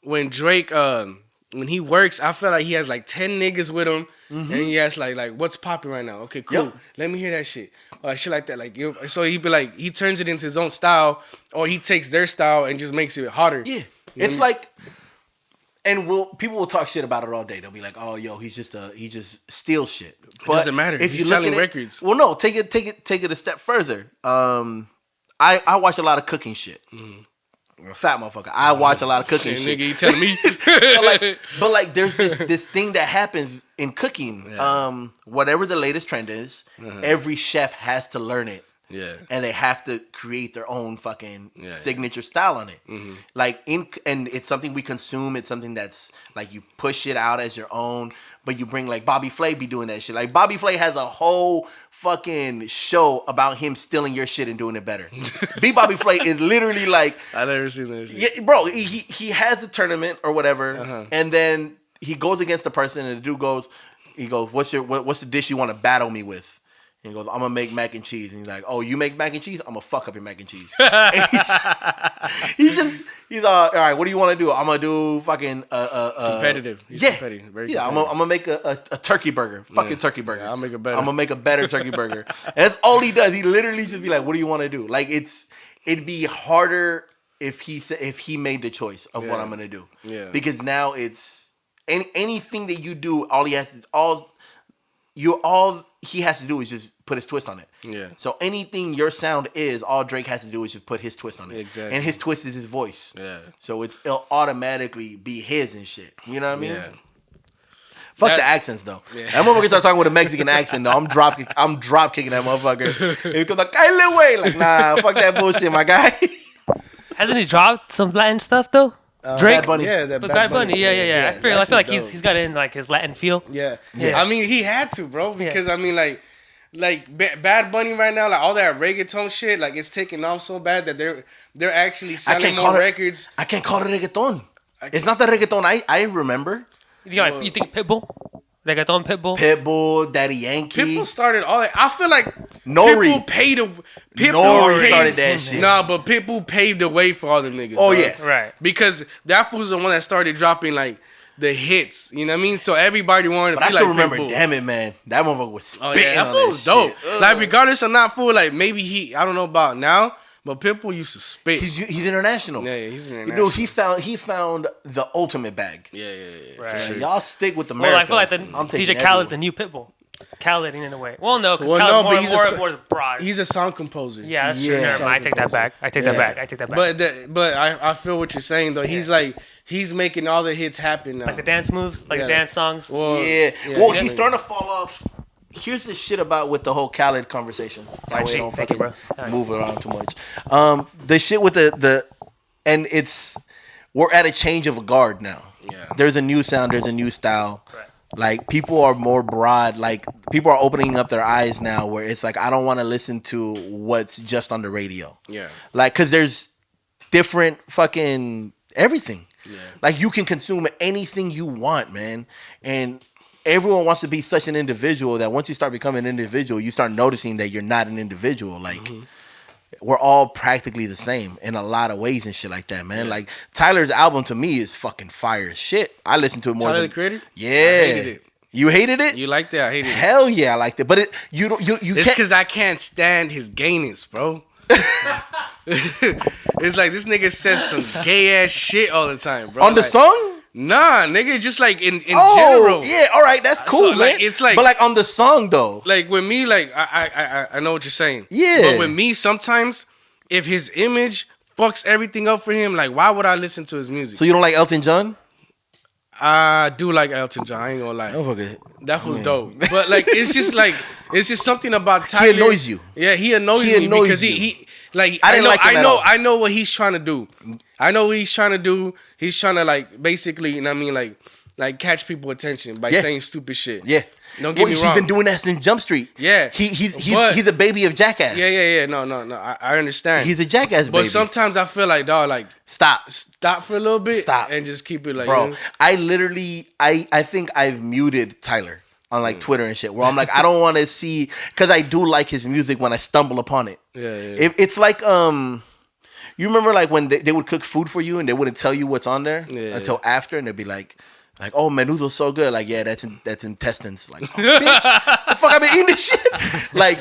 when Drake, when he works, I feel like he has, like, 10 niggas with him, and he has, like, what's popping right now? Okay, cool. Yep. Let me hear that shit. Shit like that. Like, so he'd be like, he turns it into his own style, or he takes their style and just makes it harder. Yeah. It's like, and people will talk shit about it all day. They'll be like, "Oh, yo, he just steals shit." But it doesn't matter if you're selling records. Well, no, take it a step further. I watch a lot of cooking shit. I'm a fat motherfucker. I watch a lot of cooking shit. Nigga, you telling me? but like, there's this thing that happens in cooking. Yeah. Whatever the latest trend is, every chef has to learn it. Yeah. And they have to create their own fucking signature style on it. Like, and it's something we consume. It's something that's like, you push it out as your own, but you bring, like, Bobby Flay be doing that shit. Like, Bobby Flay has a whole fucking show about him stealing your shit and doing it better. Bobby Flay is literally like, I never seen that shit. Yeah, bro, he has a tournament or whatever, and then he goes against the person, and the dude goes, what's the dish you want to battle me with? And he goes, I'm going to make mac and cheese. And he's like, oh, you make mac and cheese? I'm going to fuck up your mac and cheese. And he's all right, what do you want to do? I'm going to do fucking... competitive. He's competitive. Very competitive. I'm going to make a turkey burger. Fucking turkey burger. Yeah, I'll make it better. I'm going to make a better turkey burger. And that's all he does. He literally just be like, what do you want to do? Like, it'd be harder if he made the choice of what I'm going to do. Yeah. Because now it's... anything that you do, he has to do is just put his twist on it. Yeah. So anything your sound is, all Drake has to do is just put his twist on it. Exactly. And his twist is his voice. Yeah. So it'll automatically be his and shit. You know what I mean? Yeah. Fuck the accents though. Yeah. That motherfucker start talking with a Mexican accent though. I'm drop kicking that motherfucker. It comes like, Kyle way. Like, nah, fuck that bullshit, my guy. Hasn't he dropped some Latin stuff though? Drake, Bad Bunny. Yeah, Bad Bunny. Yeah. I feel like he's got in like his Latin feel. Yeah. I mean, he had to, bro, because I mean, like Bad Bunny right now, like all that reggaeton shit, like it's taking off so bad that they're actually selling more records. I can't call it reggaeton. It's not the reggaeton I remember. You think Pitbull? Reggaeton Pitbull? Pitbull, Daddy Yankee. Pitbull started all that. I feel like Nori. Pitbull started that shit. Nah, but Pitbull paved the way for all the niggas. Oh, bro. yeah. Right. Because that fool's the one that started dropping, like, the hits. You know what I mean? So everybody wanted to be like Pitbull. I still remember, damn it, man. That motherfucker was spitting that fool was dope. Like, regardless of not fool, like, maybe I don't know about now, but Pitbull used to spit. He's international. Yeah, he's international. Dude, he found the ultimate bag. Yeah. Right. Sure. Y'all stick with the Americans. Well, I feel like DJ Khaled's a new Pitbull. Khaled in a way. Well, no, because Khaled more broad. He's a song composer. Yeah, that's true. Never mind. I take that back. I take that back. But I feel what you're saying though. He's like he's making all the hits happen now. Like the dance moves, like the dance songs. Well, he's starting to fall off. Here's the shit about with the whole Khaled conversation. That way I don't fucking move around too much. The shit with the and it's we're at a change of a guard now. Yeah. There's a new sound. There's a new style. Right. Like people are more broad. Like people are opening up their eyes now, where it's like I don't want to listen to what's just on the radio. Yeah. Like because there's different fucking everything. Yeah. Like you can consume anything you want, man, and everyone wants to be such an individual that once you start becoming an individual, you start noticing that you're not an individual. Like we're all practically the same in a lot of ways and shit like that, man. Like Tyler's album to me is fucking fire as shit. I listened to it more. Tyler than the Creator? Yeah, I hated it. You hated it? You liked it? I hated it. Hell yeah, I liked it. But you It's can't. because I can't stand his gayness, bro. It's like this nigga says some gay ass shit all the time, bro. On the like, song? Nah, nigga, just like in general. Yeah, all right, that's cool, So, man. like, it's like- but like on the song though. Like with me, like I know what you're saying. Yeah. But with me, sometimes if his image fucks everything up for him, like why would I listen to his music? So you don't like Elton John? I do like Elton John. I ain't gonna lie. Oh, fuck it. That was dope. But like it's just something about Tyler. He annoys you. Yeah, he annoys He me annoys because you. he like I didn't like him at all. I know what he's trying to do. I know what he's trying to do. He's trying to like basically, you know what I mean, like catch people attention by saying stupid shit. Yeah. Don't get me wrong. He's been doing that since Jump Street. Yeah. He's a baby of Jackass. Yeah. No. I understand. He's a Jackass baby. But sometimes I feel like, dog, like Stop for a little bit. Stop. And just keep it like, bro. you know? I literally, I think I've muted Tyler on like Twitter and shit. Where I'm like, I don't want to see, because I do like his music when I stumble upon it. Yeah. It's like you remember like when they would cook food for you and they wouldn't tell you what's on there until after, and they'd be like, oh, menudo's so good. Like, yeah, that's intestines. Like, oh, bitch, the fuck I been eating this shit. Like,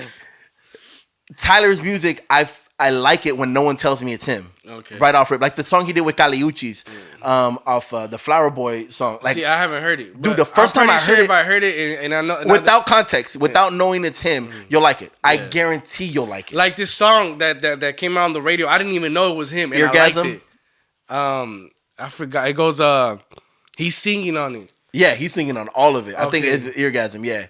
Tyler's music, I like it when no one tells me it's him. Okay. Right off rip. Like the song he did with Caliuchis, off the Flower Boy song. Like, see, I haven't heard it. Dude, the first time I heard it, if I heard it and I know without context, without knowing it's him, you'll like it. I guarantee you'll like it. like this song that came out on the radio, I didn't even know it was him, and Eargasm? I liked it. I forgot. It goes, he's singing on it. Yeah, he's singing on all of it. I think Okay. it's Eargasm. Yeah,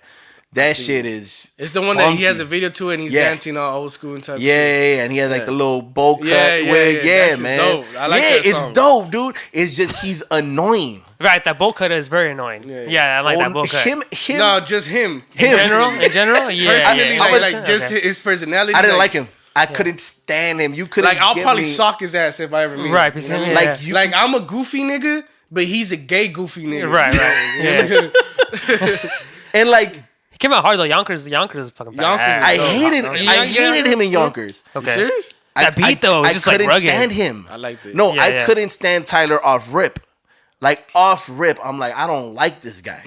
that shit is. It's the one that he funky. has a video to, and he's dancing all old school and type. of shit. Yeah, and he has like the little bowl cut Yeah, wig. yeah. Yeah, That's man. dope. I like that it's song. dope, dude. It's just he's annoying. Right, that bowl cut is very annoying. Yeah, I like that bowl cut. Him. No, just him. In general, yeah. Personally, yeah. like just Okay. his personality. I didn't like him. I couldn't stand him. You couldn't. Like I'll give probably me, sock his ass if I ever meet Right, him. because You know? like you. Like I'm a goofy nigga, but he's a gay goofy nigga. Right. Yeah. and like He came out hard though. Yonkers is fucking badass. Yonkers I is hated him in Yonkers. Okay. Serious? That beat though was just like couldn't rugged. stand him. I liked it. No, Yeah, I yeah. couldn't stand Tyler off rip. Like off rip, I'm like, I don't like this guy.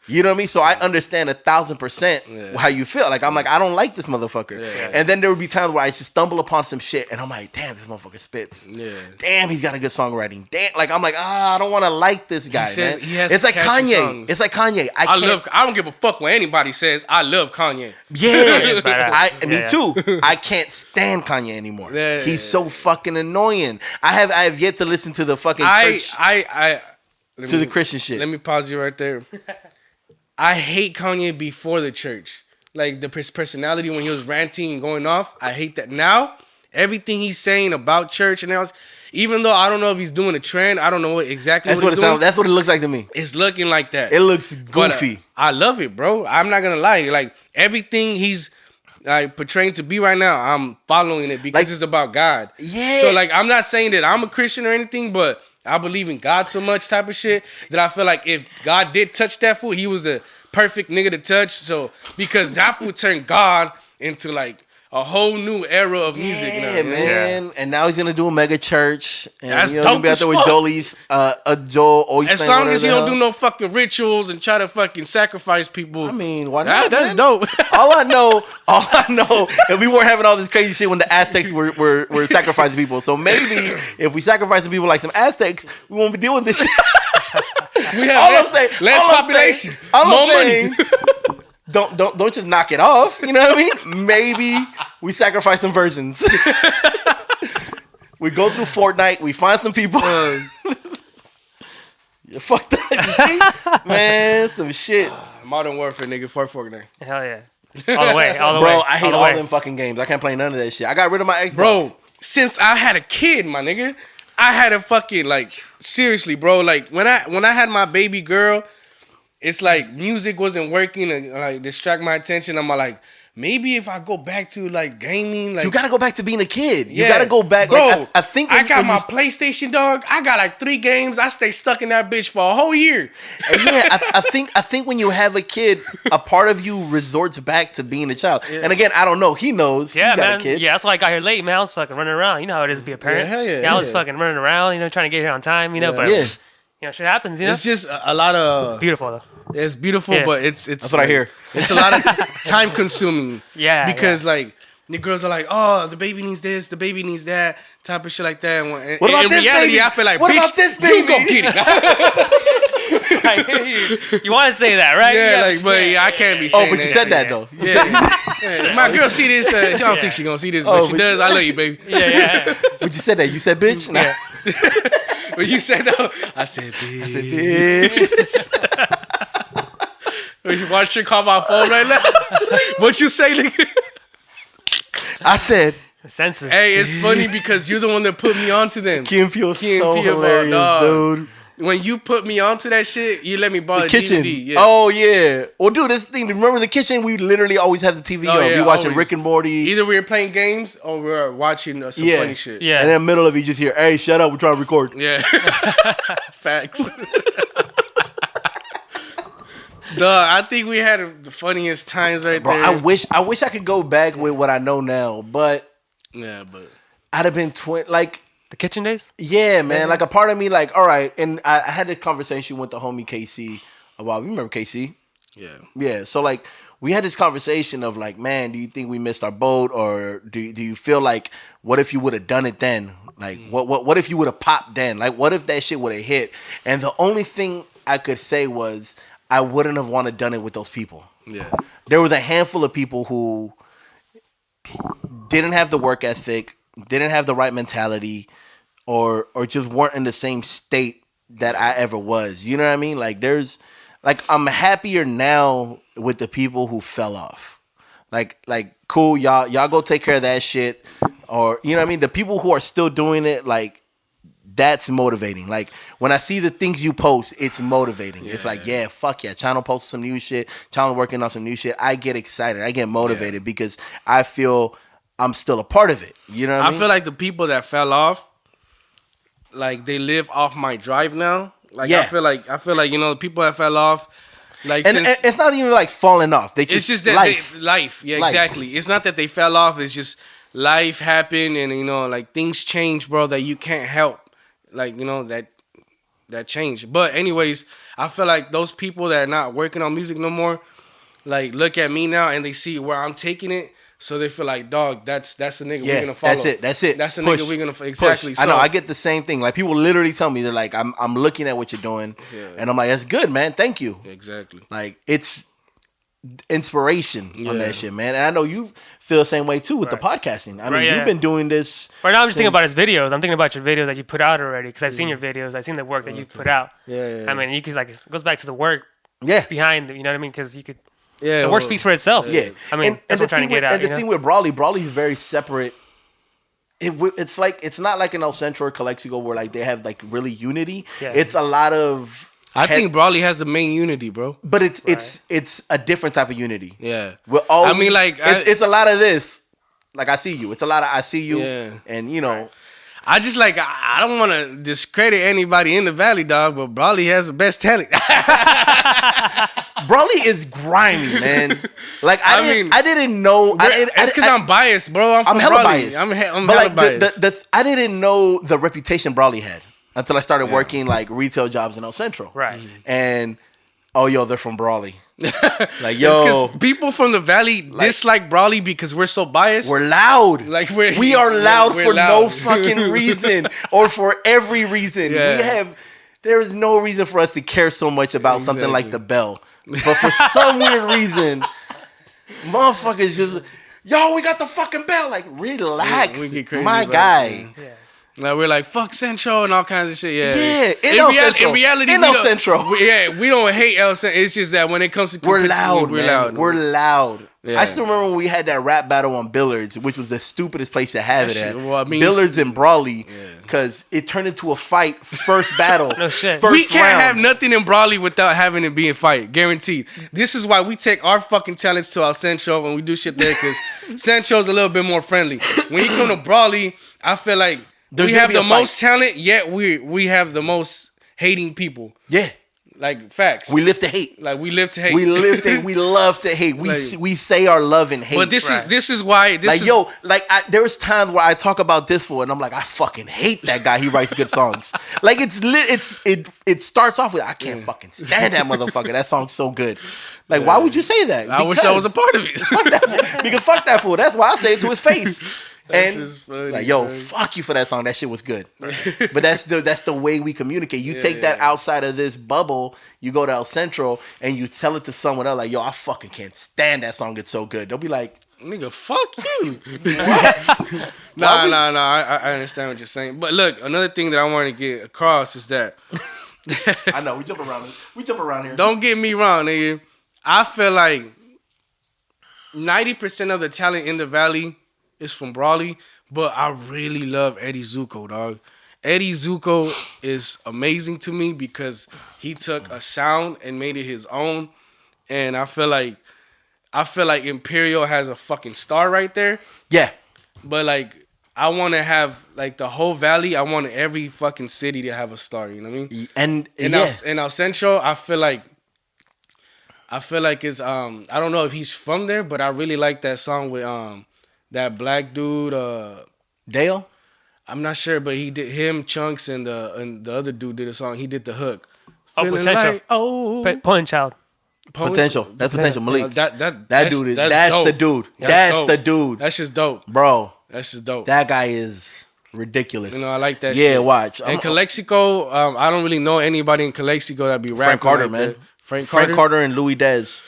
You know what I mean? So I understand 1,000% how you feel. Like I'm like, I don't like this motherfucker. Yeah. And then there would be times where I just stumble upon some shit, and I'm like, damn, this motherfucker spits. Yeah. Damn, he's got a good songwriting. Damn, like I'm like, I don't want to like this guy, says man. he has It's like catchy Kanye. songs. It's like Kanye. I don't give a fuck what anybody says. I love Kanye. Yeah, badass. me Yeah. too. I can't stand Kanye anymore. Yeah. He's so fucking annoying. I have yet to listen to the fucking church to the Christian shit. Let me pause you right there. I hate Kanye before the church. Like his personality when he was ranting and going off. I hate that. Now, everything he's saying about church and else, even though I don't know if he's doing a trend, I don't know exactly That's what what he's it doing. sounds. That's what it looks like to me. It's looking like that. It looks But, goofy. I love it, bro. I'm not gonna lie. Like everything he's portraying to be right now, I'm following it because Like- it's about God. Yeah. So like, I'm not saying that I'm a Christian or anything, but I believe in God so much, type of shit, that I feel like if God did touch that fool, he was a perfect nigga to touch. So because that fool turned God into like a whole new era of music now. Yeah, you know? man. And now he's gonna do a mega church. And That's he's gonna dope be out as there with fuck. Joel Osteen. As long as he don't do no fucking rituals and try to fucking sacrifice people. I mean, why not? that's man? dope. All I know, if we weren't having all this crazy shit when the Aztecs were sacrificing people. So maybe if we sacrificing people like some Aztecs, we won't be dealing with this shit. We have All I'm less, saying, less all I'm population, saying- all I'm more saying, money. Don't just knock it off. You know what I mean? Maybe we sacrifice some virgins. We go through Fortnite. We find some people. Yeah, fuck that. You see? Man, some shit. Modern Warfare, nigga, Fortnite. Hell yeah. All the way. All the way. Bro, I hate the all way. them fucking games. I can't play none of that shit. I got rid of my Xbox. Bro, since I had a kid, my nigga, I had a fucking like seriously, bro. Like when I had my baby girl, it's like music wasn't working to like distract my attention. I'm like, maybe if I go back to like gaming, like you gotta go back to being a kid. You gotta go back. Bro, like, I think I got my PlayStation, dog. I got like 3 games. I stay stuck in that bitch for a whole year. Yeah, I think when you have a kid, a part of you resorts back to being a child. Yeah. And again, I don't know. He knows. Yeah, he's got man. a kid. Yeah, that's why I got here late, man. I was fucking running around. You know how it is to be a parent. Yeah, hell yeah. I was fucking running around, trying to get here on time, but shit happens, It's just a lot of. It's beautiful though. It's beautiful, but it's. That's what I hear. It's a lot of time consuming. Yeah. Because like the girls are like, oh, the baby needs this, the baby needs that, type of shit like that. And what about in this reality, baby? I feel like, what bitch, about this baby? You go get it. You want to say that, right? Yeah, but I can't be saying but you said that though. Yeah. My girl see this. I don't think she gonna see this, but she does. I love you, baby. Yeah. But you said that. You said bitch. Yeah. When you said that, I said bitch. I said bitch. Watch you call my phone right now. What you say, nigga? I said. The senses. Hey, it's funny because you're the one that put me onto them. Kim feels so hilarious, dude. When you put me onto that shit, you let me borrow the kitchen. DVD. Yeah. Oh yeah. Well, dude, this thing. Remember the kitchen? We literally always have the TV on. Yeah, we watching always. Rick and Morty. Either we were playing games or we were watching some funny shit. Yeah. And in the middle of it, you just hear, "Hey, shut up! We're trying to record." Yeah. Facts. Duh, I think we had the funniest times right Bro, there. I wish I could go back with what I know now, but I'd have been like The kitchen days? Yeah, man. Like a part of me, like, all right. And I had this conversation with the homie KC about. You remember KC? Yeah. Yeah. So like we had this conversation of like, man, do you think we missed our boat, or do you feel like what if you would have done it then? Like what if you would have popped then? Like what if that shit would have hit? And the only thing I could say was I wouldn't have wanted done it with those people. Yeah. There was a handful of people who didn't have the work ethic, didn't have the right mentality, or just weren't in the same state that I ever was. You know what I mean? Like I'm happier now with the people who fell off. Like cool, y'all go take care of that shit. Or you know what I mean? The people who are still doing it, like that's motivating. Like when I see the things you post, it's motivating. Yeah. It's like, yeah, fuck yeah. Channel posting some new shit. Channel working on some new shit. I get excited. I get motivated because I feel I'm still a part of it. You know what I mean? I feel like the people that fell off, like they live off my drive now. Like I feel like the people that fell off, like and it's not even like falling off. They just it's just that life. Yeah, life. Exactly. It's not that they fell off. It's just life happened, and like things change, bro. That you can't help. Like that change. But anyways, I feel like those people that are not working on music no more, like look at me now and they see where I'm taking it. So they feel like, dog, that's the nigga we're gonna follow. That's it. That's the nigga we're gonna exactly. So, I know. I get the same thing. Like people literally tell me, they're like, I'm looking at what you're doing, and I'm like, that's good, man. Thank you. Exactly. Like it's inspiration on that shit, man. And I know you feel the same way too with the podcasting. I mean, you've been doing this. Right now, I'm just thinking about his videos. I'm thinking about your videos that you put out already because I've seen your videos. I've seen the work that you put out. Yeah. I mean, you could it goes back to the work. Yeah. Behind, you know what I mean? Because you could. Yeah. The work speaks for itself. Yeah. I mean, that's what I'm trying to get at. And the thing with Brawley's very separate. It's like it's not like an El Centro or Calexico where like they have like really unity. Yeah. It's a lot of. I think Brawley has the main unity, bro. But it's a different type of unity. Yeah. I mean, like it's a lot of this. Like I see you. It's a lot of I see you. Yeah. And I just like I don't want to discredit anybody in the Valley, dog, but Brawley has the best talent. Brawley is grimy, man. Like I didn't know. It's because I'm biased, bro. I'm hella Brawley. biased. I'm but hella like biased. I didn't know the reputation Brawley had until I started working like retail jobs in El Centro. Right. And they're from Brawley. Like because people from the Valley dislike Brawley because we're so biased. We're loud. Like we are loud for no fucking reason or for every reason. Yeah. There is no reason for us to care so much about something like the bell. But for some weird reason, motherfuckers just, we got the fucking bell. Like, relax, we get crazy my guy. Yeah. Like we're like fuck Centro and all kinds of shit. Yeah. In reality, in El Centro. We don't hate El Centro. It's just that when it comes to we're loud. We're loud. We're loud. Yeah. I still remember when we had that rap battle on Billards, which was the stupidest place to have it at. Well, I mean, Billards and Brawley, because it turned into a fight. First battle. No shit. We can't have nothing in Brawley without having it be a fight. Guaranteed. This is why we take our fucking talents to El Centro and we do shit there, because Centro's a little bit more friendly. When you come to Brawley, I feel like we have the most talent, yet we have the most hating people. Yeah. Like, facts. We live to hate. Like, we live to hate. We live to hate. We love to hate. We say our love and hate. But this is why. There was times where I talk about this fool and I'm like, I fucking hate that guy. He writes good songs. Like, it starts off with, I can't fucking stand that motherfucker. That song's so good. Like, why would you say that? I wish I was a part of it. Fuck that fool. Because fuck that fool. That's why I say it to his face. And funny, like, yo, fuck you for that song. That shit was good. But that's the way we communicate. You take that outside of this bubble, you go to El Centro and you tell it to someone else, like, yo, I fucking can't stand that song. It's so good. They'll be like, nigga, fuck you. What? Nah. I understand what you're saying. But look, another thing that I want to get across is that I know we jump around here. Don't get me wrong, nigga. I feel like 90% of the talent in the Valley is from Brawley, but I really love Eddie Zuko, dog. Eddie Zuko is amazing to me because he took a sound and made it his own, and I feel like Imperial has a fucking star right there. Yeah, but like, I want to have like the whole Valley. I want every fucking city to have a star. You know what I mean? And in El Centro, I feel like it's I don't know if he's from there, but I really like that song with that black dude, Dale. I'm not sure, but he did him, Chunks, and the other dude did a song. He did the hook. Potential. Point Child. Potential. That's Potential. Malik. That's the dude. That's the dude. That's just dope, bro. That's just dope. That guy is ridiculous. You know, I like that. Yeah, shit. Watch. And Calexico, I don't really know anybody in Calexico that be rapping. Frank Carter, like man. That. Frank Carter and Louis Dez.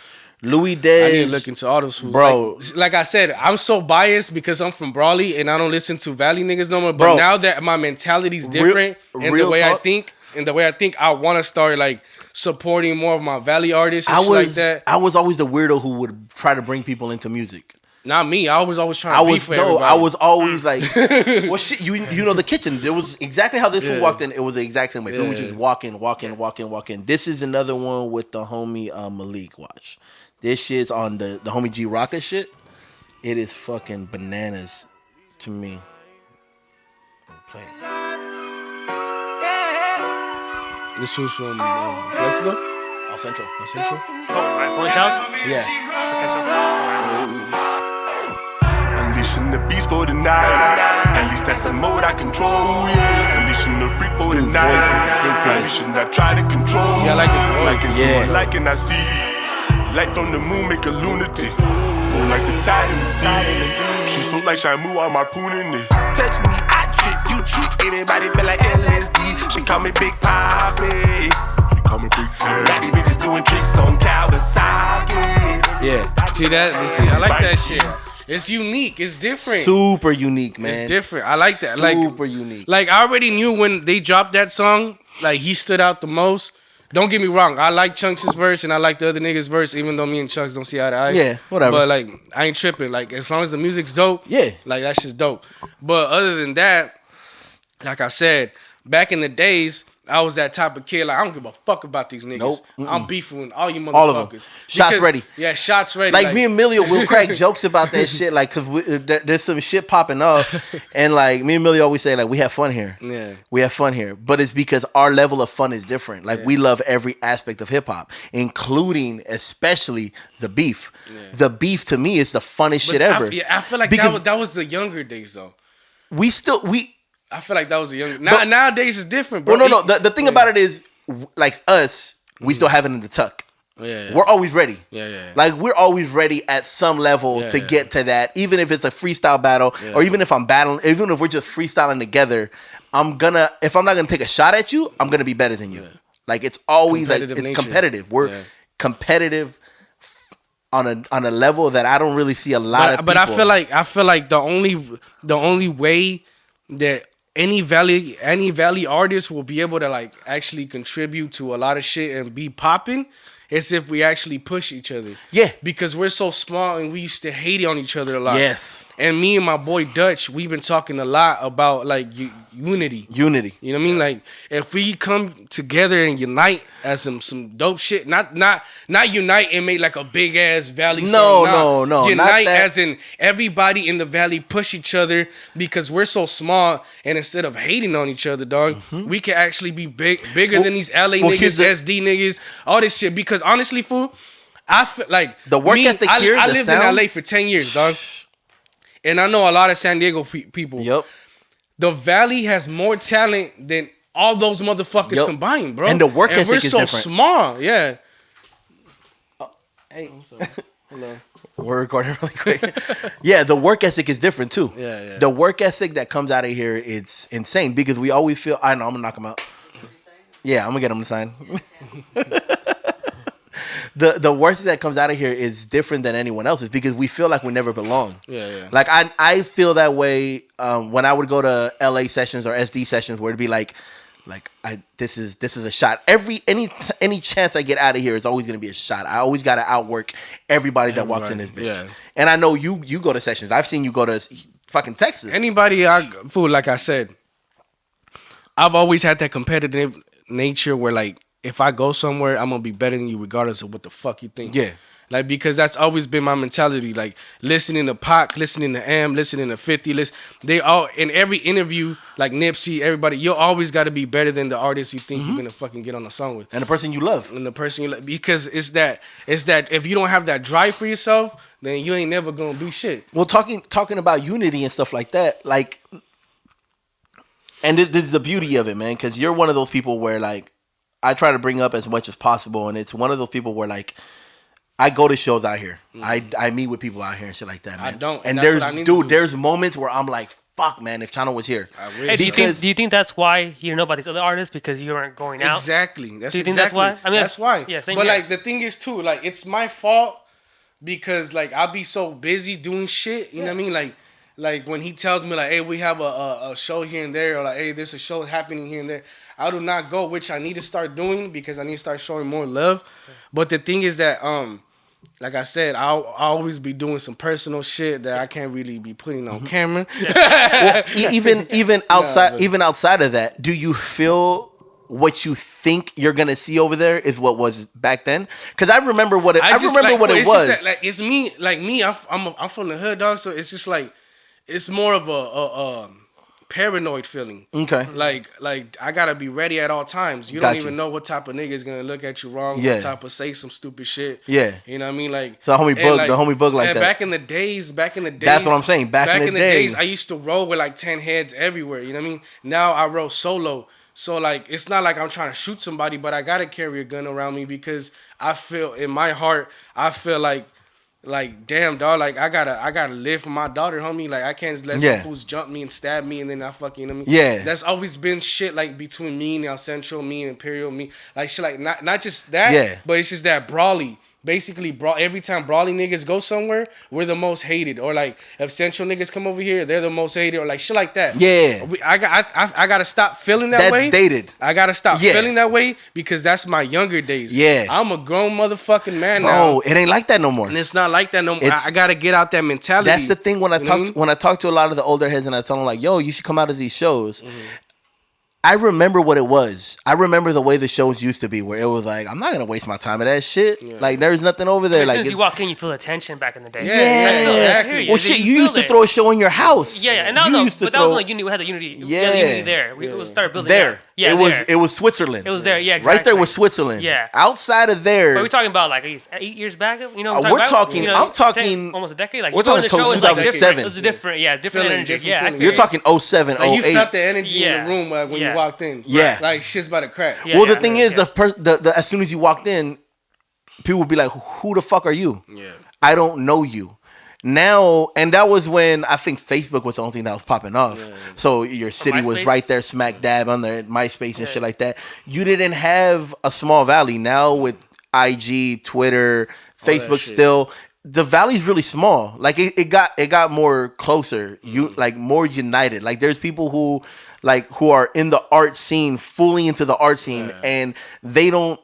I need to look into all those fools. Bro. Like I said, I'm so biased because I'm from Brawley and I don't listen to Valley niggas no more. But now that my mentality's different and the way I think, I want to start like supporting more of my Valley artists and shit like that. I was always the weirdo who would try to bring people into music. Not me. I was always trying to beef for everybody. I was always like, well, shit, you know the kitchen. There was exactly how this one walked in. It was the exact same way. People were just walking. This is another one with the homie Malik. Watch. This shit's on the homie G Rocka shit. It is fucking bananas to me. Play it. This was from Mexico? El Centro. Point Child? Yeah. Unleashing the beast for the night. At least that's a mode I control. Yeah. Unleashing the freak for the night. Unleashing I try to control. See, I like his voice. Yeah. Like and I see. Light from the moon make a lunatic. More like the tide in the sea. She so like Shamu on my poon in it. Touch me, I trick, you trick. Everybody feel like LSD. She call me Big Poppy. She call me Big Poppy. Baby bitches doing tricks on Kawasaki. Yeah. See, I like that shit. It's unique. It's different. Super unique, man. It's different. I like that. Super unique. Like, I already knew when they dropped that song, like, he stood out the most. Don't get me wrong. I like Chunks' verse and I like the other niggas' verse, even though me and Chunks don't see eye to eye. Yeah, whatever. But, like, I ain't tripping. Like, as long as the music's dope, yeah, like, that's just dope. But other than that, like I said, back in the days, I was that type of kid. Like, I don't give a fuck about these niggas. Nope. I'm beefing with all you motherfuckers. All of them. Shots ready. Yeah, shots ready. Like me and Millie will crack jokes about that shit. Like, cause there's some shit popping off, and like me and Millie always say, like, we have fun here. Yeah, we have fun here. But it's because our level of fun is different. Like, we love every aspect of hip hop, including especially the beef. Yeah. The beef to me is the funnest shit ever. I feel like that was the younger days though. I feel like that was a young. Nowadays it's different, bro. Well, no. The thing about it is, like us, we still have it in the tuck. Yeah. We're always ready. Yeah. Like, we're always ready at some level to get to that. Even if it's a freestyle battle, or even if I'm battling, even if we're just freestyling together, if I'm not gonna take a shot at you, I'm gonna be better than you. Yeah. Like, it's always it's competitive. We're competitive on a level that I don't really see a lot of people. But I feel like the only way that any Valley artist will be able to like actually contribute to a lot of shit and be popping It's if we actually push each other. Yeah. Because we're so small and we used to hate on each other a lot. Yes. And me and my boy Dutch, we've been talking a lot about like unity. Unity. You know what I mean? Like if we come together and unite as some dope shit, not unite and make like a big ass valley song. No. Unite as in everybody in the valley push each other because we're so small, and instead of hating on each other, dog, we can actually be bigger than these LA niggas, SD niggas, all this shit. Because honestly, fool, I feel like the work ethic here. I lived in LA for 10 years, dog, and I know a lot of San Diego people. Yep. The Valley has more talent than all those motherfuckers combined, bro. And the work ethic is different. We're so small, yeah. Hey, hello. We're recording really quick. Yeah, the work ethic is different too. Yeah. The work ethic that comes out of here, it's insane because we always feel. I know I'm gonna knock him out. Yeah, I'm gonna get him to sign. The worst that comes out of here is different than anyone else's because we feel like we never belong. Yeah. Like I feel that way when I would go to LA sessions or SD sessions where it'd be like this is a shot. Any chance I get out of here is always gonna be a shot. I always gotta outwork everybody that walks in this bitch. Yeah. And I know you go to sessions. I've seen you go to fucking Texas. Anybody like I said, I've always had that competitive nature where like if I go somewhere, I'm gonna be better than you regardless of what the fuck you think. Yeah. Like, because that's always been my mentality. Like, listening to Pac, listening to Am, listening to 50, they all, in every interview, like Nipsey, everybody, you always got to be better than the artist you think you're going to fucking get on a song with. And the person you love. Because it's that if you don't have that drive for yourself, then you ain't never going to be shit. Well, talking about unity and stuff like that, like, and this is the beauty of it, man, because you're one of those people where, like, I try to bring up as much as possible, and it's one of those people where, like, I go to shows out here. I meet with people out here and shit like that, man. I don't. And there's moments where I'm like, fuck, man, if Chano was here. Hey, do you think that's why you didn't know about these other artists because you weren't going out? Exactly. Do you think that's why? I mean, that's why. Yeah, same but here. like the thing is too, like it's my fault because like I'll be so busy doing shit. You know what I mean? Like when he tells me like, hey, we have a show here and there, or like, hey, there's a show happening here and there, I do not go, which I need to start doing because I need to start showing more love. But the thing is that like I said, I'll always be doing some personal shit that I can't really be putting on camera. Well, even outside of that, do you feel what you think you're gonna see over there is what was back then? Because I remember what it was. Just that, it's me. I'm from the hood, dog. So it's just like it's more of a paranoid feeling. Okay. Like I gotta be ready at all times. You don't even know what type of nigga is gonna look at you wrong. Yeah. What type of say some stupid shit. Yeah. You know what I mean? Like so the homie bug like that. Back in the days. That's what I'm saying. Back in the days, I used to roll with like 10 heads everywhere. You know what I mean? Now I roll solo. So like it's not like I'm trying to shoot somebody, but I gotta carry a gun around me because I feel in my heart, I feel like damn dog, like I gotta live for my daughter, homie. Like I can't just let some fools jump me and stab me and then I fucking, you know what I mean? Yeah. That's always been shit like between me and El Central, me and Imperial, me like shit like not just that, but it's just that Brawley. Basically, every time Brawley niggas go somewhere, we're the most hated. Or like, if Central niggas come over here, they're the most hated. Or like shit like that. Yeah. I gotta stop feeling that way. That's dated. I gotta stop feeling that way because that's my younger days. Yeah. I'm a grown motherfucking man now. Bro, it ain't like that no more. And it's not like that no more. I gotta get out that mentality. That's the thing when I talk to a lot of the older heads and I tell them like, yo, you should come out to these shows. I remember what it was. I remember the way the shows used to be, where it was like, I'm not gonna waste my time at that shit. Yeah. Like, there's nothing over there. As like, soon as you walk in, you feel the tension back in the day. Yeah, exactly. Well, shit, you used to throw a show in your house. Yeah, and that was like unity. We had the unity. Yeah, the unity there. We started building there. Yeah, it was Switzerland. It was there. Yeah, exactly. Right there was Switzerland. Yeah. Outside of there, but we're talking about like 8 years back. You know, I'm talking almost a decade. Like we're talking 2007. It was different energy. You're talking 07, 08. Like you felt the energy in the room when you walked in. Yeah, like shit's about to crack. Well, the thing is, the as soon as you walked in, people would be like, "Who the fuck are you?" Yeah, I don't know you. Now, and that was when I think Facebook was the only thing that was popping off. Yeah. So your city was right there, smack dab under MySpace and shit like that. You didn't have a small valley. Now with IG, Twitter, Facebook, still the valley's really small. Like it got more closer. You like more united. Like there's people who are in the art scene, fully into the art scene, and they don't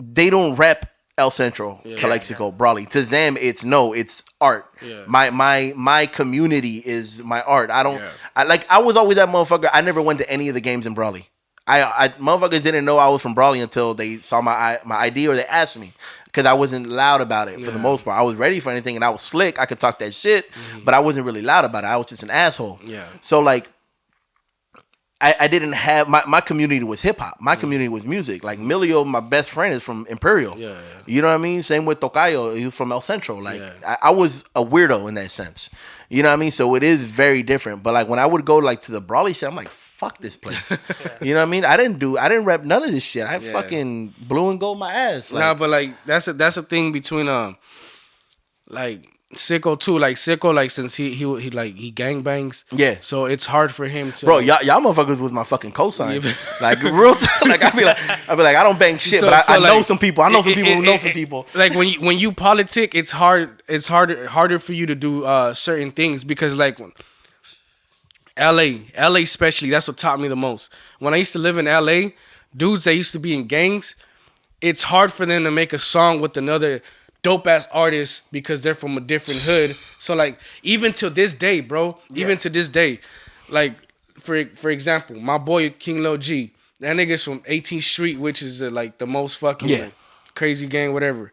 they don't rep El Centro, Calexico, Brawley. To them, it's art. Yeah. My community is my art. I don't. I was always that motherfucker. I never went to any of the games in Brawley. I motherfuckers didn't know I was from Brawley until they saw my ID or they asked me, because I wasn't loud about it for the most part. I was ready for anything and I was slick. I could talk that shit, but I wasn't really loud about it. I was just an asshole. Yeah. So like, I didn't have my community was hip hop. My community was music. Like Milio, my best friend, is from Imperial. Yeah. You know what I mean? Same with Tocayo. He was from El Centro. Like I was a weirdo in that sense. You know what I mean? So it is very different. But like when I would go like to the Brawley shit, I'm like, fuck this place. You know what I mean? I didn't rep none of this shit. I fucking blue and gold my ass. Like, nah, but like that's a thing between like Sicko too. Like Sicko, like since he gangbangs. Yeah. So it's hard for him to. Bro, y'all motherfuckers was my fucking cosign. Like real time. Like I be like I don't bang shit, but I know some people. I know some people who know some people. Like when you politic, it's harder for you to do certain things, because like LA especially, that's what taught me the most. When I used to live in LA, dudes that used to be in gangs, it's hard for them to make a song with another dope ass artist because they're from a different hood. So like even to this day, bro, like for example, my boy King Lil G, that nigga's from 18th Street, which is like the most fucking like, crazy gang, whatever.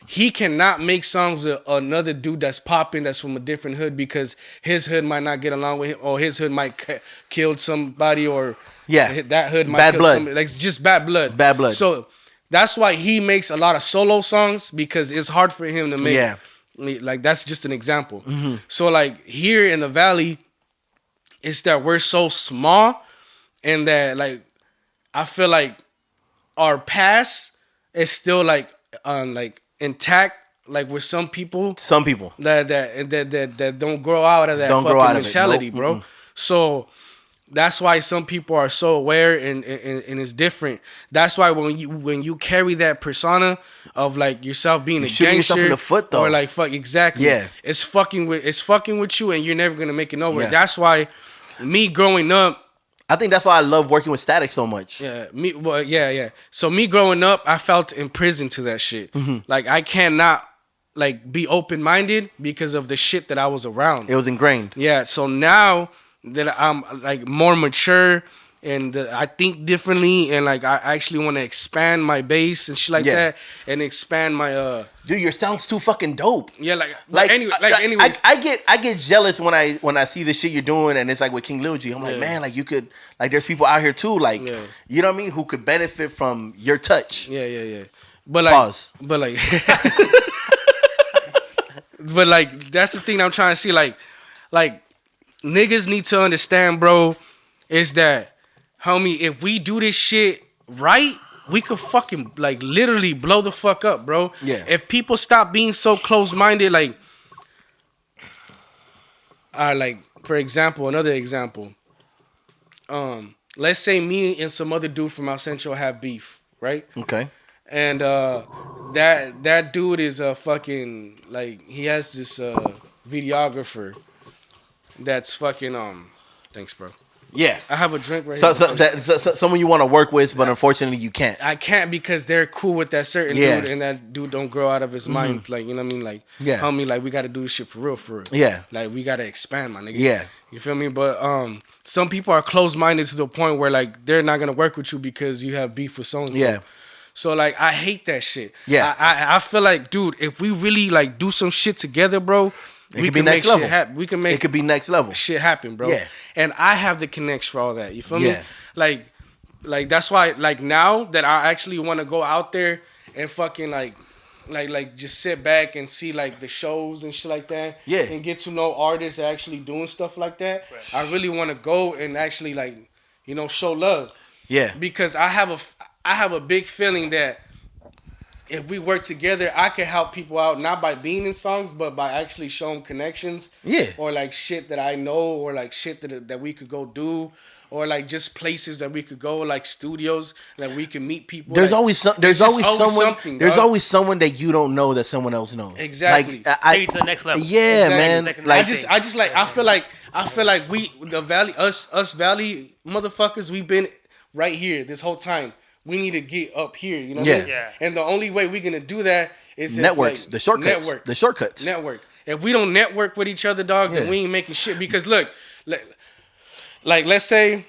He cannot make songs with another dude that's popping that's from a different hood, because his hood might not get along with him, or his hood might kill somebody, or that hood might kill somebody. Like it's just bad blood. Bad blood. So that's why he makes a lot of solo songs, because it's hard for him to make. Like that's just an example. So like here in the Valley, it's that we're so small, and that like I feel like our past is still like intact, like with some people that don't grow out of that fucking mentality, bro. So that's why some people are so aware, and it's different. That's why when you carry that persona of like yourself being a gangster, yourself in the foot, though. Or like fuck, exactly. Yeah, it's fucking with you, and you're never gonna make it nowhere. Yeah. That's why me growing up, I think that's why I love working with Statik so much. Yeah. So me growing up, I felt imprisoned to that shit. Like I cannot like be open minded because of the shit that I was around. It was ingrained. Yeah. So now that I'm like more mature, and I think differently, and like I actually want to expand my base and shit like that, and expand my Dude, your sound's too fucking dope. Yeah, anyways, I get jealous when I see the shit you're doing, and it's like with King Lil G. I'm like, man, like you could, like there's people out here too, like you know what I mean, who could benefit from your touch. Yeah. But like, pause. But like, but like that's the thing I'm trying to see. Like niggas need to understand, bro, is that, homie, if we do this shit right, we could fucking like literally blow the fuck up, bro. Yeah. If people stop being so close-minded, like for example, another example. Let's say me and some other dude from El Centro have beef, right? Okay. And that dude is a fucking like, he has this videographer that's fucking thanks, bro. Yeah, I have a drink right here. So someone you want to work with, but unfortunately you can't. I can't, because they're cool with that certain dude, and that dude don't grow out of his mind. Like, you know what I mean? Like, homie, like we got to do this shit for real. Yeah. Like we got to expand, my nigga. Yeah. You feel me? But some people are close-minded to the point where like they're not gonna work with you because you have beef with so-and-so. Yeah. So like I hate that shit. Yeah. I feel like, dude, if we really like do some shit together, bro, we can make shit happen. We can make it could be next level shit happen, bro. Yeah. And I have the connects for all that. You feel me? Like that's why, like now that I actually want to go out there and fucking like just sit back and see like the shows and shit like that. Yeah. And get to know artists actually doing stuff like that. Right. I really want to go and actually like, you know, show love. Yeah. Because I have a big feeling that if we work together, I can help people out, not by being in songs, but by actually showing connections. Yeah. Or like shit that I know, or like shit that we could go do, or like just places that we could go, like studios that we can meet people. There's like, always someone. There's always someone that you don't know that someone else knows. Exactly. Like, take it to the next level. Yeah, man. Like I just like I feel like we, the Valley, us Valley motherfuckers, we've been right here this whole time. we need to get up here. You know what I mean? Yeah. And the only way we're gonna do that is Networks, if, like, the shortcuts, the shortcuts. Network. If we don't network with each other, dog, then we ain't making shit. Because look, like let's say,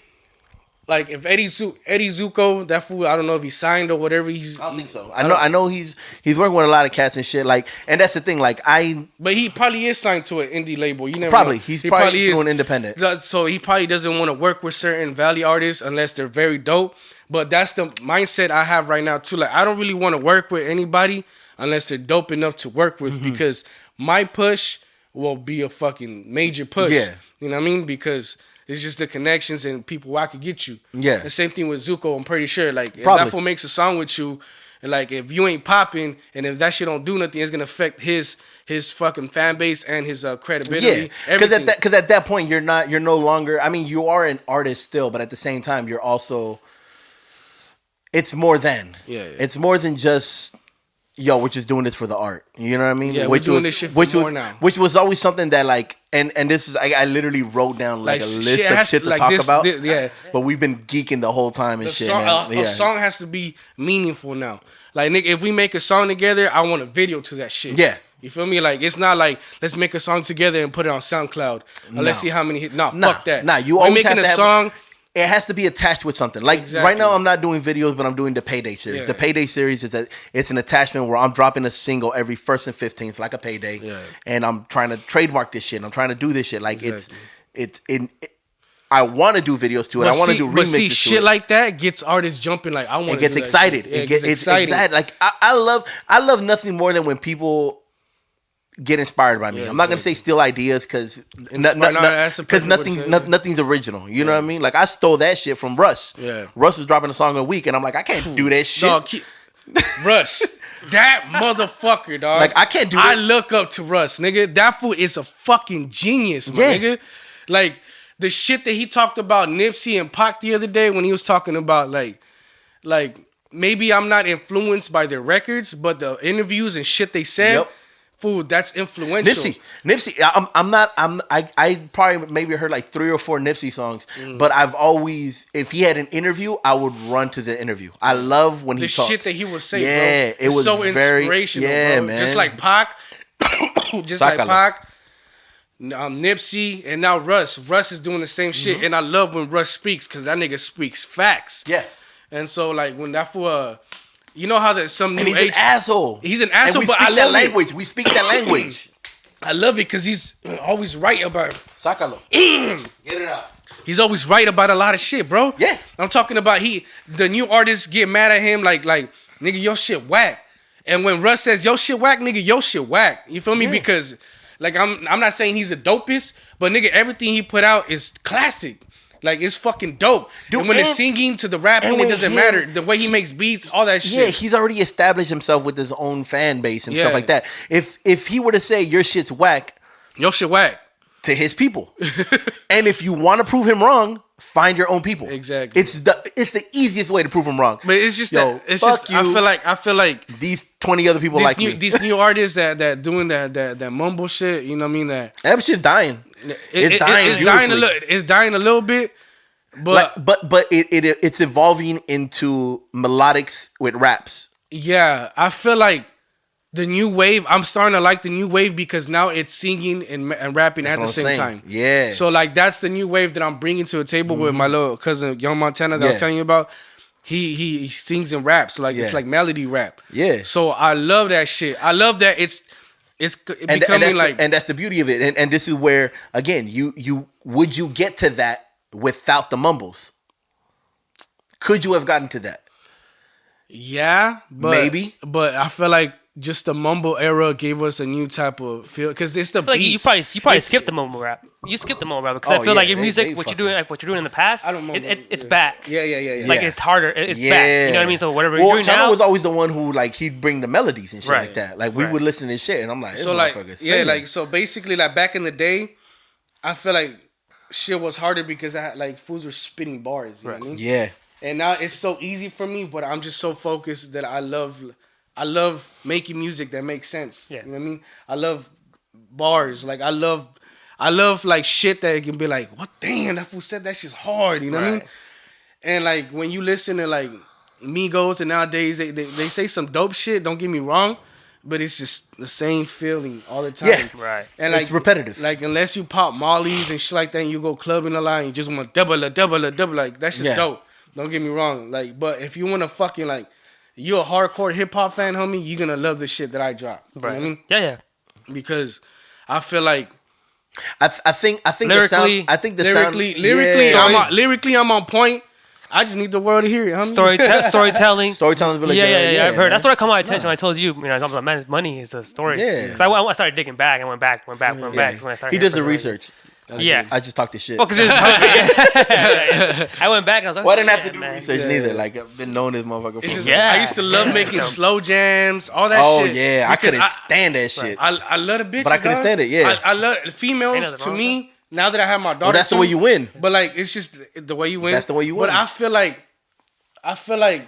like if Eddie Zuko, that fool, I don't know if he signed or whatever. I don't think so. I know he's working with a lot of cats and shit. Like, and that's the thing. Like but he probably is signed to an indie label. You never probably know. He probably is doing independent. So he probably doesn't want to work with certain Valley artists unless they're very dope. But that's the mindset I have right now too. Like I don't really want to work with anybody unless they're dope enough to work with, because my push will be a fucking major push. Yeah. You know what I mean? Because it's just the connections and people I could get you. Yeah. The same thing with Zuko, I'm pretty sure. Like, if Probably. that fool makes a song with you, and like, if you ain't popping, and if that shit don't do nothing, it's gonna affect his fucking fan base and his credibility. Yeah, because at that point, you're no longer. I mean, you are an artist still, but at the same time, you're also. It's more than. Yeah. It's more than just. Yo, we're just doing this for the art. You know what I mean? Yeah, we're doing this shit for more now. Which was always something that like, and this is I literally wrote down like a list of shit to talk about. Yeah, but we've been geeking the whole time and shit. A song has to be meaningful now. Like, nigga, if we make a song together, I want a video to that shit. Yeah. You feel me? Like, it's not like, let's make a song together and put it on SoundCloud. Let's see how many hits. Fuck that. We're always making a song. It has to be attached with something. Like right now, I'm not doing videos, but I'm doing the Payday series. Yeah. The Payday series it's an attachment where I'm dropping a single every 1st and 15th, like a Payday. Yeah. And I'm trying to trademark this shit. I'm trying to do this shit. Like I want to do videos to it. I want to do remixes but see, to shit it. like that gets artists jumping. Like, I want. It gets excited. Yeah, it gets excited. Like I love nothing more than when people get inspired by me. I'm not gonna say steal ideas because nothing's original. You know what I mean? Like I stole that shit from Russ. Yeah, Russ was dropping a song a week, and I'm like, I can't do that shit. No, Russ, that motherfucker, dog. Like I can't do. I look up to Russ, nigga. That fool is a fucking genius, my nigga. Like the shit that he talked about Nipsey and Pac the other day when he was talking about like maybe I'm not influenced by their records, but the interviews and shit they said. Yep. Fool, that's influential. Nipsey. I probably maybe heard like 3 or 4 Nipsey songs, but I've always, if he had an interview, I would run to the interview. I love when he talks. The shit that he would say, bro. It was so inspirational, bro. Man. Just like Pac, Nipsey, and now Russ. Russ is doing the same shit, and I love when Russ speaks because that nigga speaks facts. Yeah. And so like when that fool. You know how there's some new age... He's an asshole. He's an asshole, but I love language. We speak that language. I love it because he's always right about... Sácalo. Get it out. He's always right about a lot of shit, bro. Yeah. I'm talking about the new artists get mad at him like, nigga, your shit whack. And when Russ says, yo shit whack, nigga, your shit whack. You feel me? Yeah. Because, like, I'm not saying he's the dopest, but nigga, everything he put out is classic. Like, it's fucking dope. Dude, and when it's singing to the rapping, it doesn't matter. The way he makes beats, all that shit. Yeah, he's already established himself with his own fan base and stuff like that. If he were to say, your shit's whack. Your shit whack. To his people. And if you want to prove him wrong, find your own people. Exactly. It's the easiest way to prove him wrong. But it's just I feel like these 20 other people like me. These new artists that doing that mumble shit, you know what I mean? That shit's dying. It's dying a little bit, but it's evolving into melodics with raps. Yeah, I feel like the new wave. I'm starting to like the new wave because now it's singing and rapping at the same time. Yeah. So like that's the new wave that I'm bringing to the table with my little cousin Young Montana that I was telling you about. He sings and raps like it's like melody rap. Yeah. So I love that shit. I love that it's becoming and that's the beauty of it. And this is where again you would you get to that without the mumbles? Could you have gotten to that? Yeah, maybe. But I feel like just the mumble era gave us a new type of feel because it's the beats. Like you probably skipped the mumble rap. You skipped the mumble rap because I feel like your music, what you're doing in the past, it's back. Yeah. Like it's harder. It's back. You know what I mean? So whatever you're doing Chana now was always the one who like he'd bring the melodies and shit like that. Like we would listen to shit and I'm like, so like so basically like back in the day, I feel like shit was harder because I had like fools were spitting bars. You know what I mean? Yeah. And now it's so easy for me, but I'm just so focused that I love making music that makes sense. Yeah. You know what I mean? I love bars. Like I love like shit that can be like, what damn, that fool said that shit's hard. You know what I mean? And like when you listen to like Migos, and nowadays they say some dope shit. Don't get me wrong, but it's just the same feeling all the time. Yeah, Right. And it's repetitive. Like unless you pop mollies and shit like that, and you go clubbing a lot, and you just want double, like that's just dope. Don't get me wrong. Like, but if you want to fucking like, you a hardcore hip hop fan, homie, you gonna love the shit that I drop. You know what I mean? Yeah. Because I feel like I think lyrically, lyrically, I'm on point. I just need the world to hear it, homie. Storytelling. Storytelling's been like I've heard. That's what caught my attention when I told you. I'm like, man, money is a story. Yeah. 'Cause I started digging back and went back. When I started He does the research. I just talked this shit. Well, because I went back and I was like, well, I didn't have to do man. research neither. Like, I've been knowing this motherfucker for I used to love making slow jams, all that shit. Oh, yeah. I couldn't stand that shit. I love the bitches, but I couldn't stand it, yeah. I love females, to me, now that I have my daughter. Well, that's the way you win. But, like, it's just the way you win. That's the way you win. But I feel like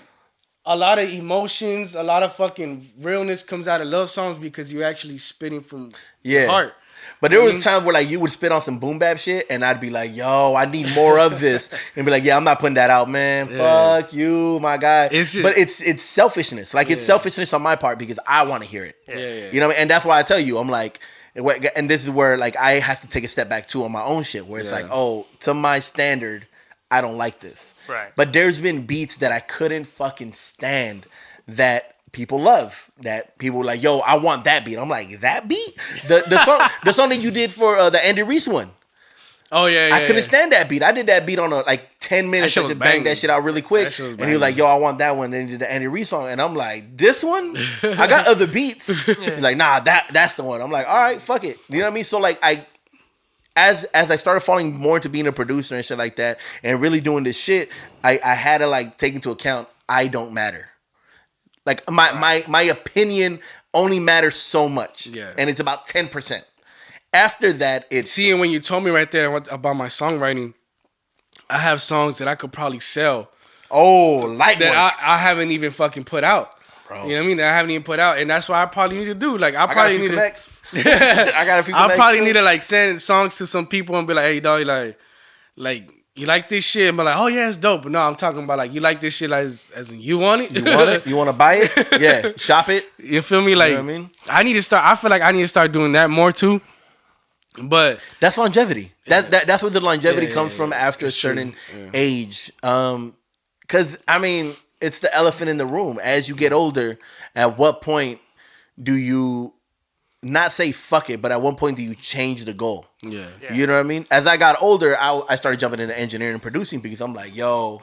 a lot of emotions, a lot of fucking realness comes out of love songs because you're actually spitting from your heart. But there was times where like you would spit on some boom bap shit, and I'd be like, "Yo, I need more of this," and be like, "Yeah, I'm not putting that out, man. Fuck you, my guy." But it's selfishness. Like it's selfishness on my part because I want to hear it. You know what I mean? And that's why I tell you, I'm like, and this is where like I have to take a step back too on my own shit, where it's like, oh, to my standard, I don't like this. Right. But there's been beats that I couldn't fucking stand that people love, that people were like, yo, I want that beat. I'm like, that beat? The song that you did for the Andy Reese one. Oh yeah, I couldn't stand that beat. I did that beat on like 10 minutes. I just banged that shit out really quick. And he was like, yo, I want that one. And he did the Andy Reese song. And I'm like, this one? I got other beats. He's like, nah, that's the one. I'm like, all right, fuck it. You know what I mean? So like as I started falling more into being a producer and shit like that and really doing this shit, I had to like take into account I don't matter. Like my opinion only matters so much. Yeah. And it's about 10%. After that, it's... See, and when you told me right there about my songwriting, I have songs that I could probably sell. Oh, like that I haven't even fucking put out. Bro. You know what I mean? That I haven't even put out. And that's what I probably need to do. Like I probably need to... I got a few connects. I probably need to like send songs to some people and be like, hey, dog, like you like this shit? And be like, oh yeah, it's dope. But no, I'm talking about like, you like this shit as in you want it? You want it? You want to buy it? Yeah. Shop it? You feel me? Like, you know what I mean? I feel like I need to start doing that more too. But that's longevity. That's where the longevity comes from after a certain age. Because I mean, it's the elephant in the room. As you get older, at what point do you not say fuck it, but at one point do you change the goal? Yeah. You know what I mean? As I got older, I started jumping into engineering and producing because I'm like, yo,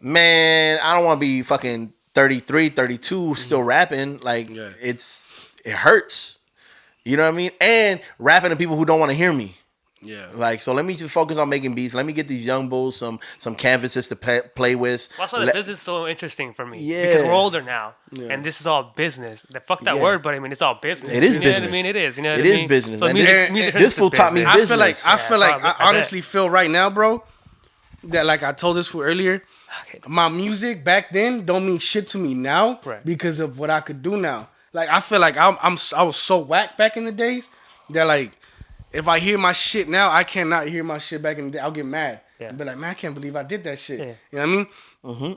man, I don't want to be fucking 33, 32 still rapping. Like it hurts. You know what I mean? And rapping to people who don't want to hear me. Yeah. Like, so let me just focus on making beats. Let me get these young bulls some canvases to play with. Well, that's why the business is so interesting for me. Yeah. Because we're older now. Yeah. And this is all business. Fuck that word, but I mean, it's all business. It is business. You know what I mean? It is. You know what it I is mean? business. So music this fool taught me business. I honestly feel right now, bro, that like I told this fool earlier, my music back then don't mean shit to me now because of what I could do now. Like I feel like I was so whack back in the days that like if I hear my shit now, I cannot hear my shit back in the day. I'll get mad. Yeah. Be like, man, I can't believe I did that shit. Yeah. You know what I mean? Mm-hmm.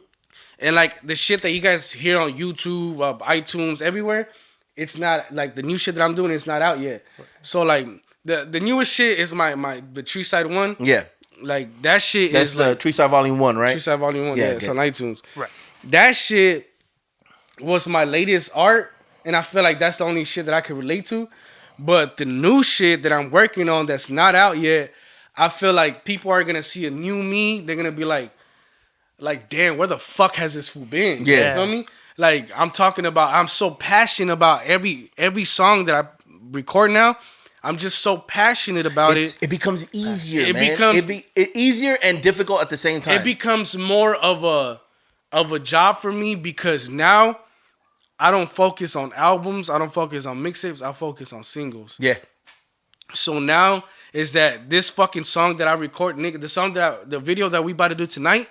And like the shit that you guys hear on YouTube, iTunes, everywhere, it's not like the new shit that I'm doing. It's not out yet. So like the newest shit is the Tree Side 1. Yeah. Like that shit That's is the like Tree Side Volume 1, right? Tree Side Volume 1. Yeah, it's on iTunes. Right. That shit was my latest art, and I feel like that's the only shit that I can relate to. But the new shit that I'm working on that's not out yet, I feel like people are gonna see a new me. They're gonna be like, damn, where the fuck has this fool been? Yeah. You feel me? Like I'm so passionate about every song that I record now. I'm just so passionate about it. It becomes easier, man. It easier and difficult at the same time. It becomes more of a job for me because now I don't focus on albums. I don't focus on mixtapes. I focus on singles. Yeah. So now is that this fucking song that I record, nigga, the video that we about to do tonight,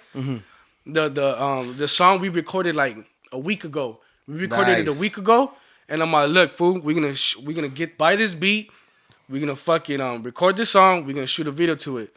the song we recorded like a week ago. We recorded it a week ago, and I'm like, look, fool, we're gonna get by this beat. We're gonna fucking record this song. We're gonna shoot a video to it.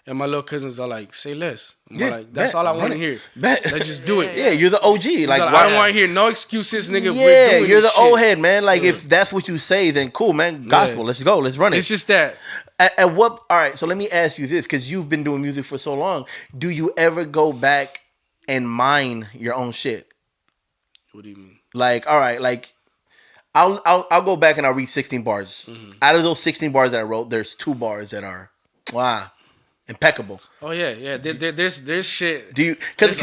And my little cousins are like, say less. I'm like, that's all I want to hear. Let's just do it. Yeah, you're the OG. Like, I don't want to hear no excuses, nigga. Yeah, you're the old head, man. Like, if that's what you say, then cool, man. Gospel, let's go. Let's run it. It's just that. At what? All right, so let me ask you this, because you've been doing music for so long. Do you ever go back and mine your own shit? What do you mean? Like, all right, like, I'll go back and I'll read 16 bars. Out of those 16 bars that I wrote, there's 2 bars that are, impeccable. Oh yeah. There's shit. Do you? Because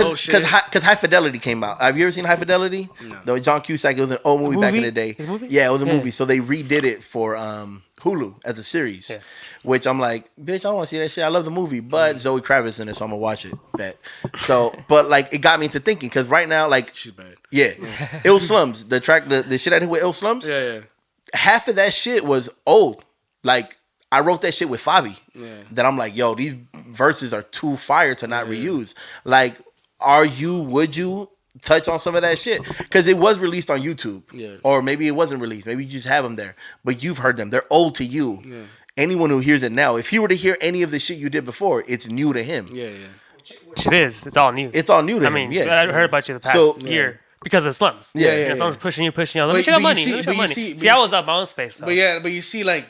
High Fidelity came out. Have you ever seen High Fidelity? No. The John Cusack. It was an old movie back in the day. Yeah, it was a movie. So they redid it for Hulu as a series. Yeah. Which I'm like, bitch, I want to see that shit. I love the movie, but Zoe Kravitz in it, so I'm gonna watch it. Bet. So, but like, it got me into thinking, because right now, like, she's bad. Yeah, Ill Slums, the track, the shit I did with Ill Slums. Yeah. Half of that shit was old. Like, I wrote that shit with Fabi. Yeah. That I'm like, yo, these verses are too fire to not reuse. Like, would you touch on some of that shit? Because it was released on YouTube. Yeah. Or maybe it wasn't released. Maybe you just have them there. But you've heard them. They're old to you. Yeah. Anyone who hears it now, if he were to hear any of the shit you did before, it's new to him. Yeah. Which it is. It's all new. It's all new to him. I mean, I heard about you the past year. Because of Slums. Yeah. Slums pushing you. Let me check out money. See, I was up my own space. So. But you see, like,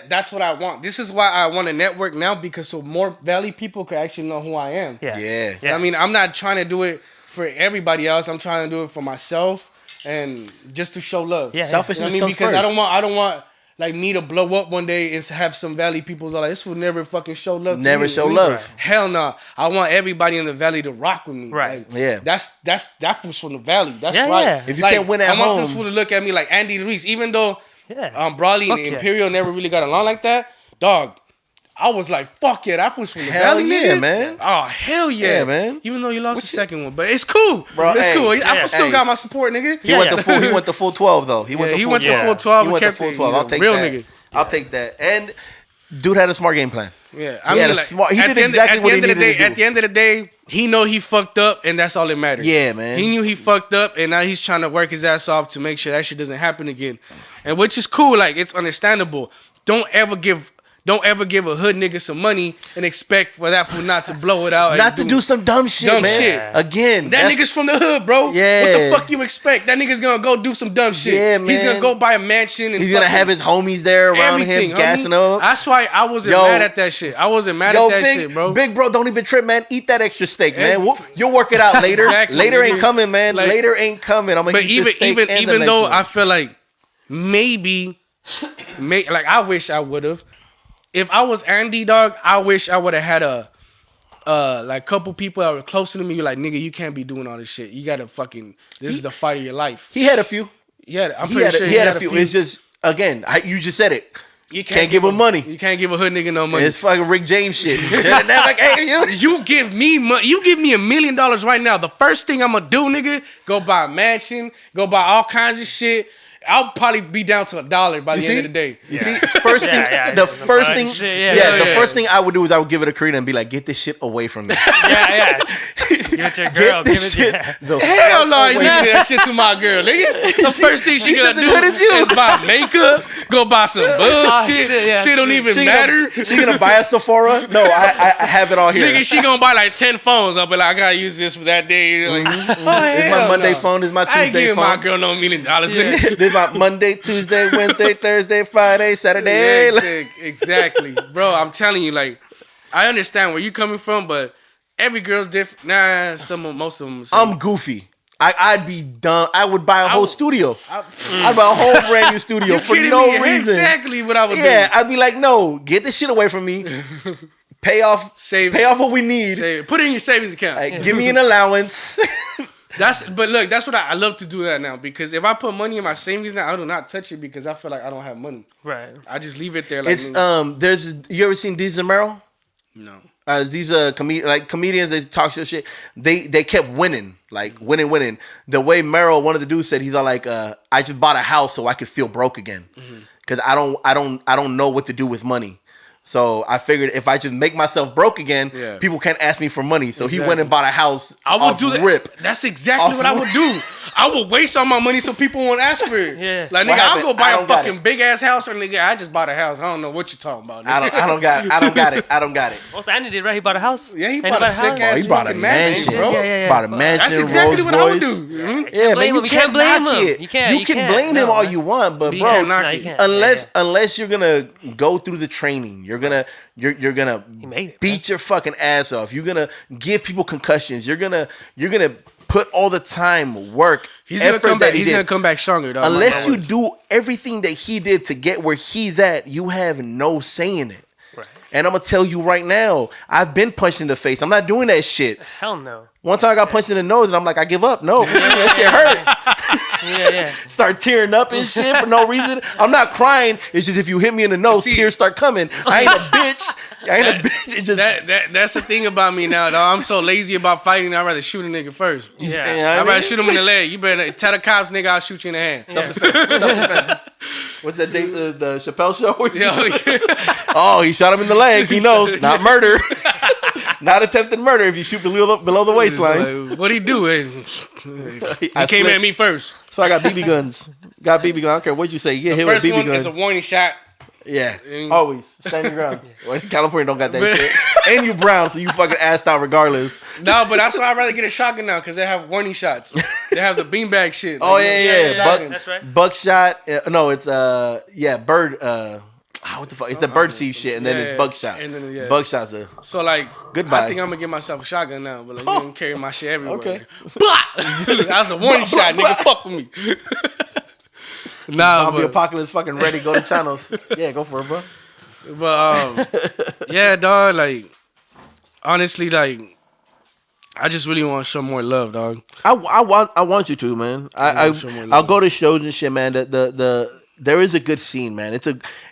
that's what I want. This is why I want to network now, because so more Valley people could actually know who I am. Yeah. I mean, I'm not trying to do it for everybody else. I'm trying to do it for myself and just to show love. Yeah. Selfishness comes because first. I don't want like me to blow up one day and have some Valley people like, this will never fucking show love. Never show love. Hell no. I want everybody in the Valley to rock with me. Right. Like, that fool's from the Valley. That's right. Yeah. If you can't win at home, I want this fool to look at me like Andy Ruiz, even though Brawley and Imperial never really got along like that. Dog, I was like, fuck yeah, that fool's from the Valley, nigga. Man. Oh, hell yeah, man. Even though you lost the second one, but it's cool, bro. It's cool. I still got my support, nigga. He went the full 12 though. He went the full 12. He went the full 12. I'll take that. Nigga. I'll take that. And dude had a smart game plan. Yeah, I mean, he did exactly what he needed to do. At the end of the day, he know he fucked up, and that's all that matters. Yeah, man. He knew he fucked up, and now he's trying to work his ass off to make sure that shit doesn't happen again. And which is cool. Like, it's understandable. Don't ever give a hood nigga some money and expect for that fool not to blow it out. Not to do some dumb shit, man. Again. That nigga's from the hood, bro. Yeah. What the fuck you expect? That nigga's gonna go do some dumb shit. Yeah, man. He's gonna go buy a mansion. And he's gonna have his homies there around him, gassing up. That's why I wasn't mad at that shit. I wasn't mad at that shit, bro. Big bro, don't even trip, man. Eat that extra steak, man. You'll work it out later. Exactly, later ain't coming, man. Like, later ain't coming. I'm gonna eat this steak even though I feel like maybe like I wish I would have. If I was Andy, dog, I wish I would have had a like couple people that were closer to me, like, nigga, you can't be doing all this shit. You gotta this is the fight of your life. He had a few. Yeah, I'm pretty sure he had a few. It's just, again, you just said it. You can't give him money. You can't give a hood nigga no money. It's fucking Rick James shit. You give me money. You give me $1 million right now. The first thing I'm gonna do, nigga, go buy a mansion, go buy all kinds of shit. I'll probably be down to $1 by the end of the day. You see, first thing, the first thing I would do is I would give it to Karina and be like, get this shit away from me. Yeah. Give it to your girl. Hell no, you give that shit to my girl, nigga. The first thing she gonna do is buy makeup, go buy some bullshit. Shit don't even matter. She gonna buy a Sephora? No, I have it all here. Nigga, she gonna buy like 10 phones. I'll be like, I gotta use this for that day. Like, it's my Monday phone. It's my Tuesday phone. I ain't giving my girl no $1 million, nigga. This is my Monday, Tuesday, Wednesday, Thursday, Friday, Saturday. Yeah, exactly. Bro, I'm telling you, like, I understand where you coming from, but every girl's different. Nah, most of them. I'm goofy. I'd be done. I would buy a whole studio. I'd buy a whole brand new studio for no reason. Exactly what I would do. Yeah, I'd be like, no, get this shit away from me. Pay off what we need. Put it in your savings account. Like, give me an allowance. But look, that's what I love to do that now, because if I put money in my savings now, I do not touch it because I feel like I don't have money. Right. I just leave it there. Like, it's you ever seen Deez and Merrill? No. These comedians, they talk shit. They kept winning, like winning. The way Merrill, one of the dudes said, he's all like, I just bought a house so I could feel broke again, because I don't know what to do with money. So I figured if I just make myself broke again, people can't ask me for money. So he went and bought a house. I would do that. Rip. That's exactly what I would do. I would waste all my money so people won't ask for it. Yeah. Like, nigga, I'll go buy a fucking big ass house, or nigga, I just bought a house. I don't know what you're talking about. Nigga. I don't got it. What's Andy did, right? He bought a house. Yeah, he bought a sick ass. He bought a mansion, bro. Yeah. Bought a mansion. That's exactly what I would do. Yeah, man, you can't blame him. You can blame him all you want, but bro, unless you're gonna go through the training, you're gonna beat your fucking ass off. You're gonna give people concussions. You're gonna put all the time, work. He's gonna come back. He's gonna come back stronger, dog. Unless you do everything that he did to get where he's at, you have no say in it. Right. And I'm gonna tell you right now, I've been punched in the face. I'm not doing that shit. Hell no. One time I got punched in the nose, and I'm like, I give up. No, that shit hurt. Yeah. Start tearing up and shit for no reason. I'm not crying. It's just if you hit me in the nose, tears start coming. I ain't a bitch. It's just that's the thing about me now, dog. I'm so lazy about fighting. I'd rather shoot a nigga first. I'd rather shoot him in the leg. You better tell the cops, nigga, I'll shoot you in the hand. Self-defense. What's that date? The Chappelle show? Oh, he shot him in the leg. He knows. Not murder. Not attempted murder if you shoot below the waistline. What'd he do? He came at me first. So I got BB guns. I don't care what you say. You get hit with BB guns. First one is a warning shot. Yeah, always stand your ground. Well, California don't got that shit, and you brown, so you fucking assed out regardless. No, but that's why I'd rather get a shotgun now, because they have warning shots. They have the beanbag shit. Oh yeah. That's right. Buckshot. No, it's bird. What the fuck? It's a bird seed shit, and then it's buckshot. And then buckshot's so like goodbye. I think I'm gonna get myself a shotgun now, but like you can carry my shit everywhere. Okay. That was a warning shot, nigga. Fuck with me. Zombie apocalypse fucking ready. Go to channels. Yeah, go for it, bro. But yeah, dog. Like honestly, like I just really want to show more love, dog. I want you to, man. I'll go to shows and shit, man. There is a good scene, man.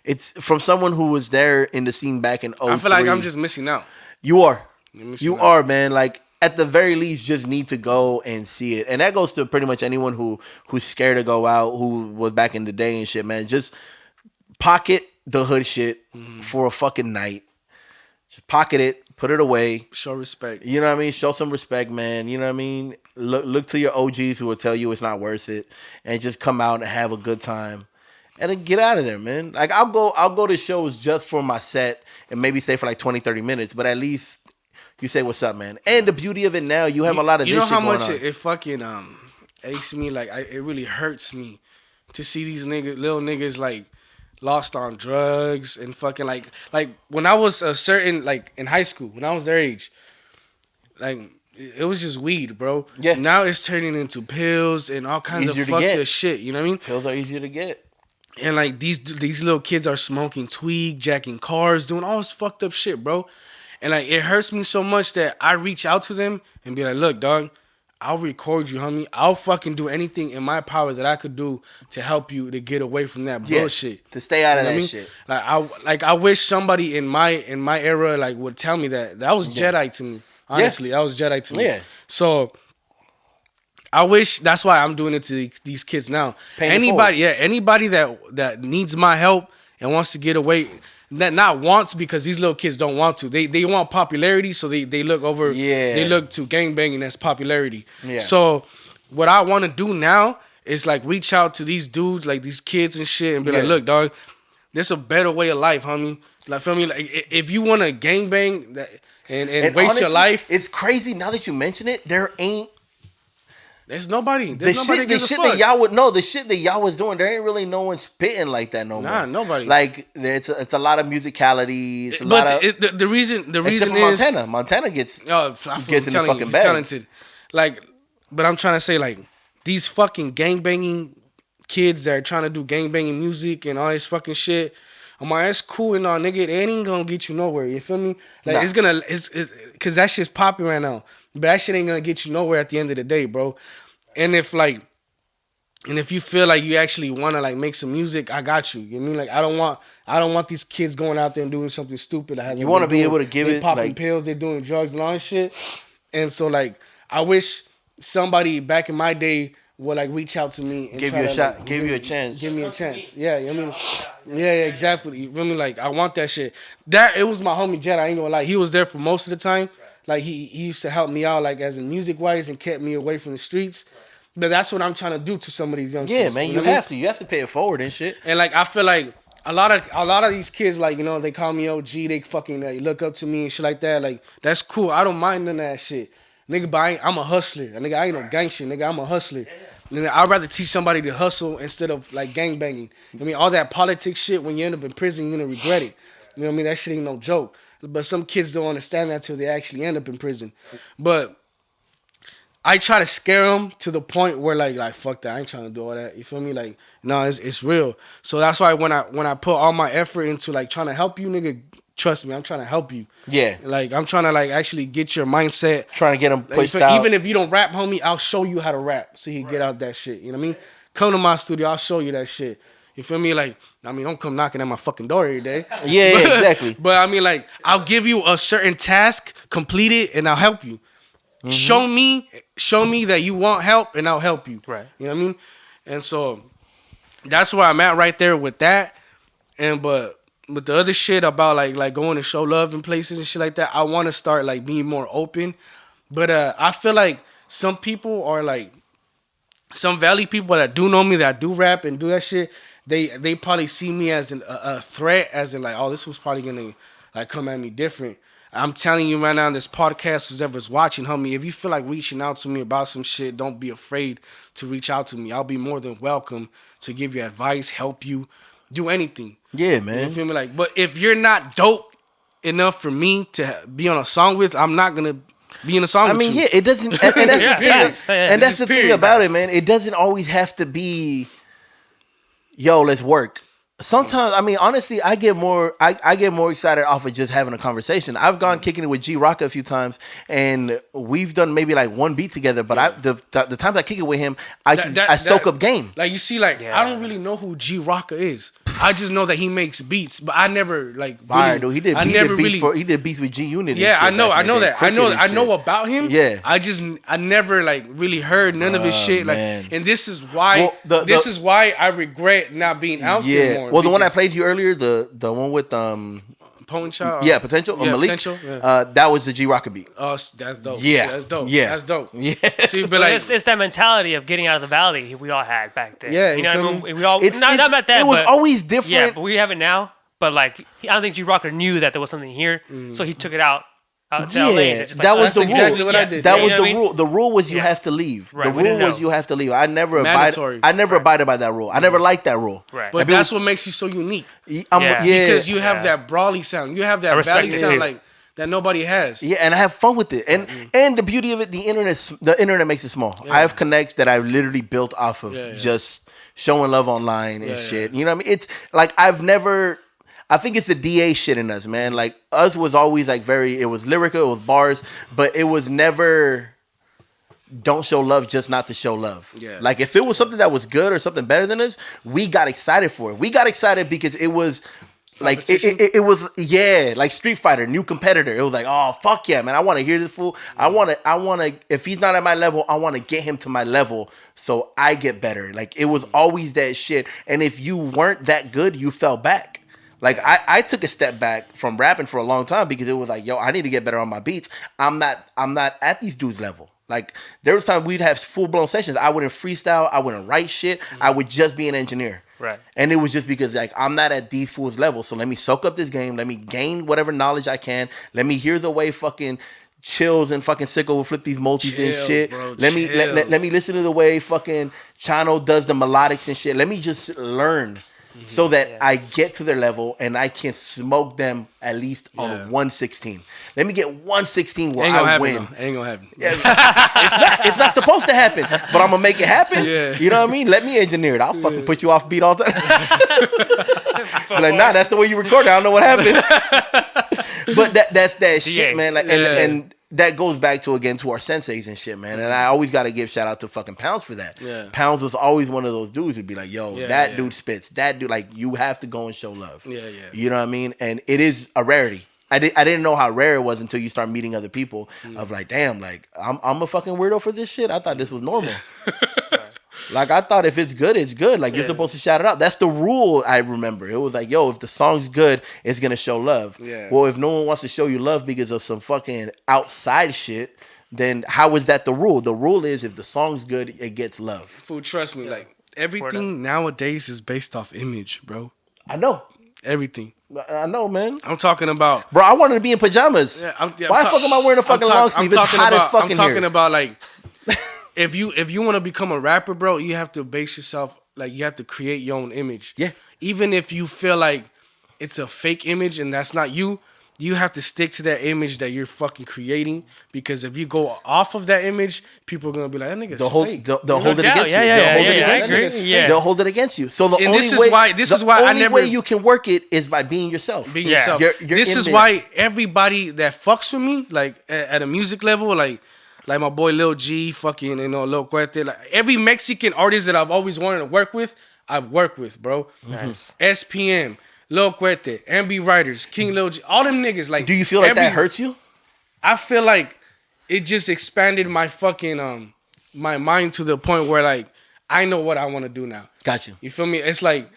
It's from someone who was there in the scene back in 03. I feel like I'm just missing out. You are, man. Like at the very least, just need to go and see it. And that goes to pretty much anyone who's scared to go out, who was back in the day and shit, man. Just pocket the hood shit for a fucking night. Just pocket it, put it away. Show respect. You know what I mean? Show some respect, man. You know what I mean? Look to your OGs who will tell you it's not worth it, and just come out and have a good time. And then get out of there, man. Like I'll go to shows just for my set and maybe stay for like 20, 30 minutes, but at least you say what's up, man. And the beauty of it now, you have a lot of this shit going on. You know how much it fucking aches me? Like it really hurts me to see these little niggas like lost on drugs and fucking like when I was like in high school, when I was their age, like it was just weed, bro. Yeah. Now it's turning into pills and all kinds of fucked shit. You know what I mean? Pills are easier to get. And like these little kids are smoking tweed, jacking cars, doing all this fucked up shit, bro. And like it hurts me so much that I reach out to them and be like, look, dog, I'll record you, homie. I'll fucking do anything in my power that I could do to help you to get away from that bullshit. To stay out of that shit. Like I wish somebody in my era like would tell me that. That was Jedi to me. Honestly, that was Jedi to me. Yeah. So I wish that's why I'm doing it to these kids now. Anybody that needs my help and wants to get away, that not wants because these little kids don't want to. They want popularity, so they look over. Yeah. They look to gangbanging as popularity. Yeah. So what I want to do now is like reach out to these dudes, like these kids and shit, and be like, look, dog, there's a better way of life, homie. Like, feel me? Like if you want to gangbang and waste honestly, your life, it's crazy. Now that you mention it, there's nobody. The shit that y'all would know. The shit that y'all was doing, there ain't really no one spitting like that no more. Nah, nobody. Like it's a lot of musicality. It's a lot of the reason is Montana gets in the fucking bag. Talented. Like, but I'm trying to say like these fucking gangbanging kids that are trying to do gangbanging music and all this fucking shit. I'm like, that's cool and all, nigga. It ain't gonna get you nowhere. You feel me? Like it's cause that shit's popping right now. But that shit ain't gonna get you nowhere at the end of the day, bro. And if you feel like you actually wanna like make some music, I got you. You know what I mean? Like I don't want these kids going out there and doing something stupid. You wanna be able to give it popping pills, they're doing drugs and all this shit. And so like I wish somebody back in my day will like reach out to me and Give try you a to, shot, like, give you a chance. Give me a chance. Yeah, you know what I mean? Yeah, exactly. You feel me? Like, I want that shit. That, it was my homie Jet, I ain't gonna lie. He was there for most of the time. Like, he used to help me out, like, as in music-wise, and kept me away from the streets. But that's what I'm trying to do to some of these young Yeah, kids. man, you know what I mean? have to. You have to pay it forward and shit. And, like, I feel like a lot of these kids, like, you know, they call me OG, they fucking like, look up to me and shit like that. Like, that's cool. I don't mind none of that shit. Nigga, but I'm a hustler. Nigga, I ain't no gangster. Nigga, I'm a hustler. And I'd rather teach somebody to hustle instead of, like, gang banging. I mean, all that politics shit, when you end up in prison, you're gonna regret it. You know what I mean? That shit ain't no joke. But some kids don't understand that till they actually end up in prison. But I try to scare them to the point where like fuck that, I ain't trying to do all that. You feel me? Like, no, it's real. So that's why when I put all my effort into like trying to help you, nigga, trust me, I'm trying to help you. Yeah. Like, I'm trying to like actually get your mindset. Trying to get them Like, pushed out. even if you don't rap, homie, I'll show you how to rap so you can get out that shit. You know what I mean? Come to my studio, I'll show you that shit. You feel me? Like, I mean, don't come knocking at my fucking door every day. Yeah, exactly. But I mean, like, I'll give you a certain task, complete it, and I'll help you. Mm-hmm. Show me that you want help, and I'll help you. Right. You know what I mean? And so that's where I'm at right there with that. And but with the other shit about like going to show love in places and shit like that, I want to start like being more open. But I feel like some people are like some Valley people that do know me, that do rap and do that shit. They probably see me as a threat, as in like, oh, this was probably gonna like come at me different. I'm telling you right now, this podcast, whoever's watching, homie, if you feel like reaching out to me about some shit, don't be afraid to reach out to me. I'll be more than welcome to give you advice, help you, do anything. Yeah, man. You feel me? Like, but if you're not dope enough for me to be on a song with, I'm not gonna be in a song with you. I mean, yeah, it doesn't, and that's the thing. And that's the thing about it, man. It doesn't always have to be, yo, let's work. Sometimes, I mean, honestly, I get more excited off of just having a conversation. I've gone kicking it with G Rocka a few times, and we've done maybe like one beat together. But the times I kick it with him, I soak up game. Like, you see, like, I don't really know who G Rocka is. I just know that he makes beats, but I never like. Fire, dude. He did beats with G Unit. Yeah, I know that. I know about him. Yeah, I never like really heard none of his shit. Like, man. and this is why is why I regret not being out there more. Well, the one I played you earlier, the one with Potential. Yeah, Potential. Yeah, Malik. Potential, yeah. That was the G Rocka beat. Oh, that's dope. Yeah, that's dope. Yeah, that's dope. Yeah. See, but like, it's that mentality of getting out of the valley we all had back then. Yeah, you know what I mean. We all It's not about that. It was but, always different. Yeah, but we have it now. But like, I don't think G Rocker knew that there was something here, so he took it out to LA. Just like, that was the rule. Exactly what I did. That was you the rule. The rule was you have to leave. Right, the rule was you have to leave. I never abided by that rule. I never liked that rule. Right. But that's what makes you so unique. Because you have that Brawley sound. You have that Valley sound like that nobody has. Yeah, and I have fun with it. And the beauty of it, the internet makes it small. I have connects that I literally built off of just showing love online and shit. You know what I mean? It's like I think it's the DA shit in us, man. Like, us was always like it was lyrical, it was bars, but it was never don't show love just not to show love. Yeah. Like, if it was something that was good or something better than us, we got excited for it. We got excited because it was like it was like Street Fighter, new competitor. It was like, oh fuck yeah, man! I want to hear this fool. I want to. If he's not at my level, I want to get him to my level so I get better. Like, it was always that shit. And if you weren't that good, you fell back. Like, I took a step back from rapping for a long time because it was like, yo, I need to get better on my beats. I'm not at these dudes' level. Like, there was times we'd have full blown sessions. I wouldn't freestyle. I wouldn't write shit. I would just be an engineer. Right. And it was just because, like, I'm not at these fools' level. So let me soak up this game. Let me gain whatever knowledge I can. Let me hear the way fucking Chills and fucking Sicko will flip these multis and shit. Bro, let me listen to the way fucking Chano does the melodics and shit. Let me just learn. So that I get to their level and I can smoke them at least on 116. Let me get 116 where I win. Ain't gonna happen. Yeah, it's not supposed to happen, but I'm gonna make it happen. Yeah. You know what I mean? Let me engineer it. I'll fucking put you off beat all the time. Like, nah, that's the way you record it. I don't know what happened. But that's that shit, man. Like, and that goes back to our senseis and shit, man. And I always got to give shout out to fucking Pounds for that. Yeah. Pounds was always one of those dudes who'd be like, yo, that dude spits. That dude, like, you have to go and show love. Yeah. You know what I mean? And it is a rarity. I didn't know how rare it was until you start meeting other people of like, damn, like, I'm a fucking weirdo for this shit. I thought this was normal. Like, I thought if it's good, it's good. Like, you're supposed to shout it out. That's the rule, I remember. It was like, yo, if the song's good, it's going to show love. Yeah. Well, if no one wants to show you love because of some fucking outside shit, then how is that the rule? The rule is if the song's good, it gets love. Fool, trust me. Like, everything nowadays is based off image, bro. I know. Everything. I know, man. I'm talking about... Bro, I wanted to be in pajamas. Why the fuck am I wearing a fucking long sleeve? It's hot as fucking here. I'm talking about, like... If you want to become a rapper, bro, you have to base yourself, like, you have to create your own image. Yeah. Even if you feel like it's a fake image and that's not you, you have to stick to that image that you're fucking creating. Because if you go off of that image, people are going to be like, that nigga's fake. They'll hold it against you. They'll hold it against you. So the only way you can work it is by being yourself. Being yourself. This is why everybody that fucks with me, like, at a music level, like my boy Lil G, fucking, Lil Cuete, like every Mexican artist that I've always wanted to work with, I've worked with, bro. Nice. SPM, Lil Cuete, MB Writers, King Lil G, all them niggas. Like, do you feel like that hurts you? I feel like it just expanded my fucking my mind to the point where, like, I know what I want to do now. Got you. You feel me? It's like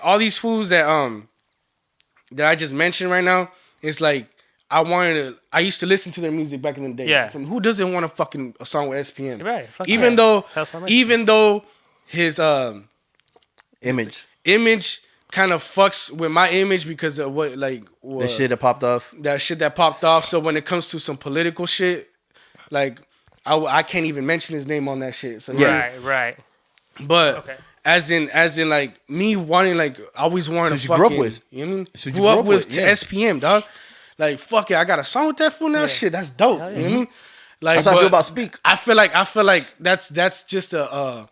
all these fools that I just mentioned right now. It's like I used to listen to their music back in the day. Yeah. From who doesn't want a song with SPM? Right. Even though his image kind of fucks with my image because of the shit that popped off. That shit that popped off. So when it comes to some political shit, like I can't even mention his name on that shit. So Right. But as in like me wanting, like, I always wanted to fucking, grew up with. You know what I mean? So grew up with SPM, dog. Like, fuck it, I got a song with that fool now. Shit, that's dope. You know what I mean? Like, that's how I feel about Speak. I feel like that's just a